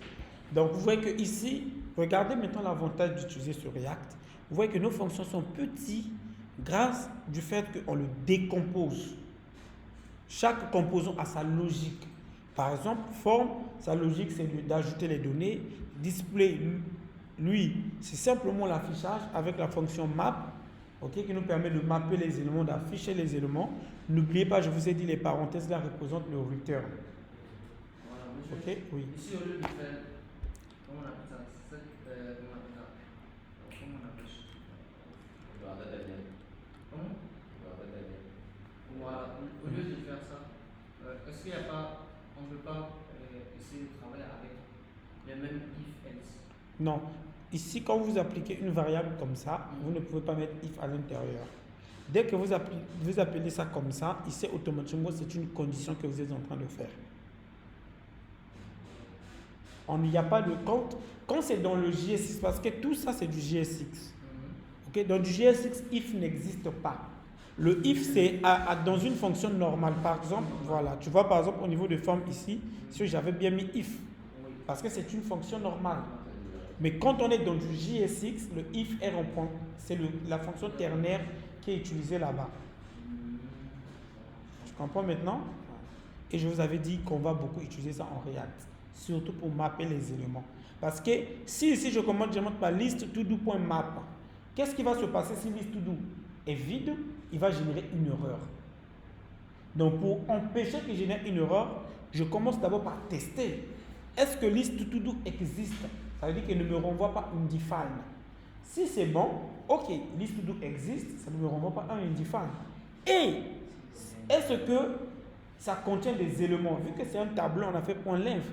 Donc, vous voyez que ici, regardez maintenant l'avantage d'utiliser ce React. Vous voyez que nos fonctions sont petites grâce du fait qu'on le décompose. Chaque composant a sa logique. Par exemple, form, sa logique, c'est d'ajouter les données. Display, lui, c'est simplement l'affichage avec la fonction map, okay, qui nous permet de mapper les éléments, d'afficher les éléments. N'oubliez pas, je vous ai dit, les parenthèses là représentent le return. Voilà, monsieur. Ok, oui. Ici, au lieu de faire, comment on appelle ça, comment on appelle ça? Comment? Voilà, au lieu de faire ça, est-ce qu'il n'y a pas, on ne peut pas essayer de travailler avec les mêmes if else? Non. Ici, quand vous appliquez une variable comme ça, vous ne pouvez pas mettre if à l'intérieur. Dès que vous appelez ça comme ça, ici, automatiquement, c'est une condition que vous êtes en train de faire. On n'y a pas de compte. Quand c'est dans le JSX, parce que tout ça, c'est du JSX. Okay? Dans du JSX, if n'existe pas. Le if, c'est dans une fonction normale. Par exemple, voilà, tu vois, par exemple, au niveau de forme ici, si j'avais bien mis if, parce que c'est une fonction normale. Mais quand on est dans du JSX, le if est rempli. C'est la fonction ternaire qui est utilisée là-bas. Tu comprends maintenant? Et je vous avais dit qu'on va beaucoup utiliser ça en React, surtout pour mapper les éléments. Parce que si ici je monte par list todo.map, qu'est-ce qui va se passer si list todo est vide? Il va générer une erreur. Donc pour empêcher qu'il génère une erreur, je commence d'abord par tester. Est-ce que list todo existe? Ça veut dire qu'il ne me renvoie pas une define. Si c'est bon, ok, list todo existe, ça ne me renvoie pas un indefine. Et est-ce que ça contient des éléments? Vu que c'est un tableau, on a fait .length.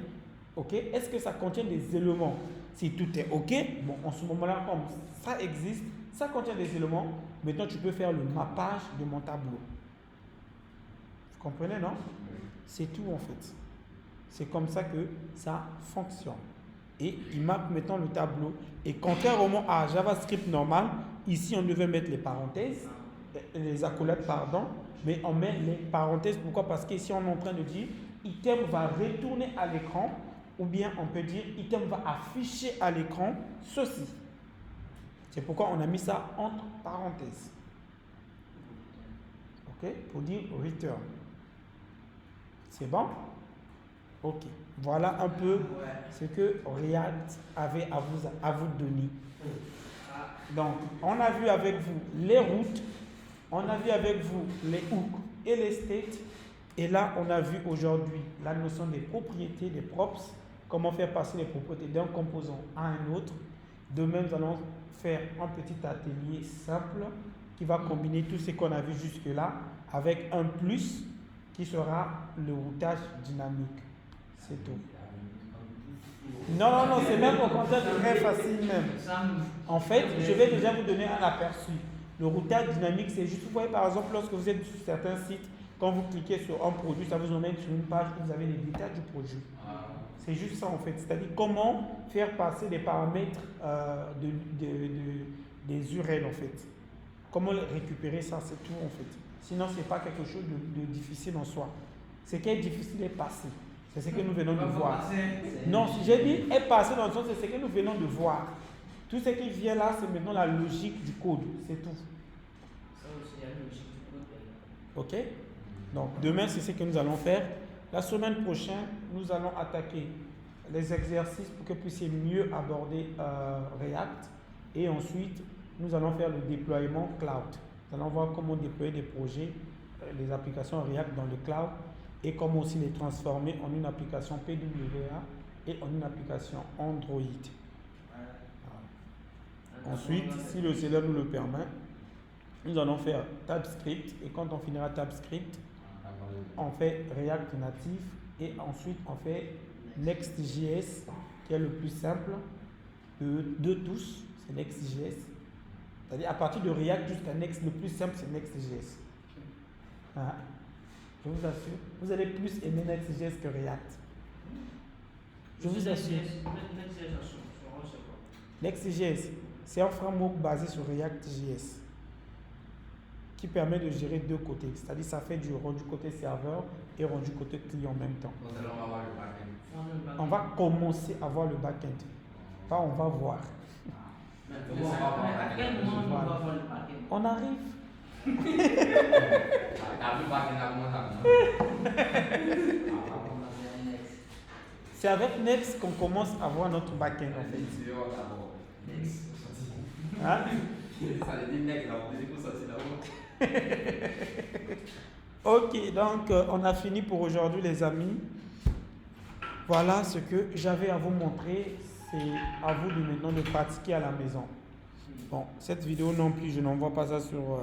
Ok, est-ce que ça contient des éléments? Si tout est ok, bon, en ce moment-là, comme ça existe, ça contient des éléments. Maintenant, tu peux faire le mappage de mon tableau. Vous comprenez, non? C'est tout en fait. C'est comme ça que ça fonctionne. Et il mappe maintenant le tableau. Et contrairement à JavaScript normal, ici on devait mettre les parenthèses, les accolades, pardon, mais on met les parenthèses. Pourquoi? Parce qu'ici on est en train de dire item va retourner à l'écran, ou bien on peut dire item va afficher à l'écran ceci. C'est pourquoi on a mis ça entre parenthèses. Ok? Pour dire return. C'est bon? Ok. Voilà un peu ce que React avait à vous donner. Donc, on a vu avec vous les routes, on a vu avec vous les hooks et les states. Et là, on a vu aujourd'hui la notion des propriétés, des props, comment faire passer les propriétés d'un composant à un autre. Demain, nous allons faire un petit atelier simple qui va combiner tout ce qu'on a vu jusque-là avec un plus qui sera le routage dynamique. C'est tout. Non, c'est même au contraire très facile même. En fait, je vais déjà vous donner un aperçu. Le routage dynamique, c'est juste, vous voyez par exemple, lorsque vous êtes sur certains sites, quand vous cliquez sur un produit, ça vous emmène sur une page où vous avez les détails du produit. C'est juste ça en fait. C'est-à-dire comment faire passer des paramètres des URL en fait. Comment récupérer ça, c'est tout en fait. Sinon, ce n'est pas quelque chose de difficile en soi. Ce qui est difficile est passé. C'est ce que nous venons de voir. Non, si j'ai dit est passé dans le sens, c'est ce que nous venons de voir. Tout ce qui vient là, c'est maintenant la logique du code. C'est tout. Ça aussi, il y a la logique du code. Ok? Donc, demain, c'est ce que nous allons faire. La semaine prochaine, nous allons attaquer les exercices pour que vous puissiez mieux aborder React. Et ensuite, nous allons faire le déploiement cloud. Nous allons voir comment déployer des projets, les applications React dans le cloud et comment aussi les transformer en une application PWA et en une application Android. Ensuite, si le CELA nous le permet, nous allons faire TypeScript et quand on finira TypeScript, on fait React natif et ensuite on fait Next.js qui est le plus simple de tous, c'est Next.js. C'est-à-dire à partir de React jusqu'à Next, le plus simple c'est Next.js. Ah, je vous assure, vous allez plus aimer Next.js que React. Je vous assure. Next.js, c'est un framework basé sur React.js qui permet de gérer deux côtés. C'est-à-dire ça fait du rendu côté serveur et rendu côté client en même temps. On va commencer à voir le back-end. Pas on va voir. À quel moment on va voir le back-end? On arrive. C'est avec Next qu'on commence à voir notre back-end en fait. Hein? Ok, donc on a fini pour aujourd'hui les amis. Voilà ce que j'avais à vous montrer. C'est à vous de maintenant de pratiquer à la maison. Bon, cette vidéo non plus, je n'envoie pas ça sur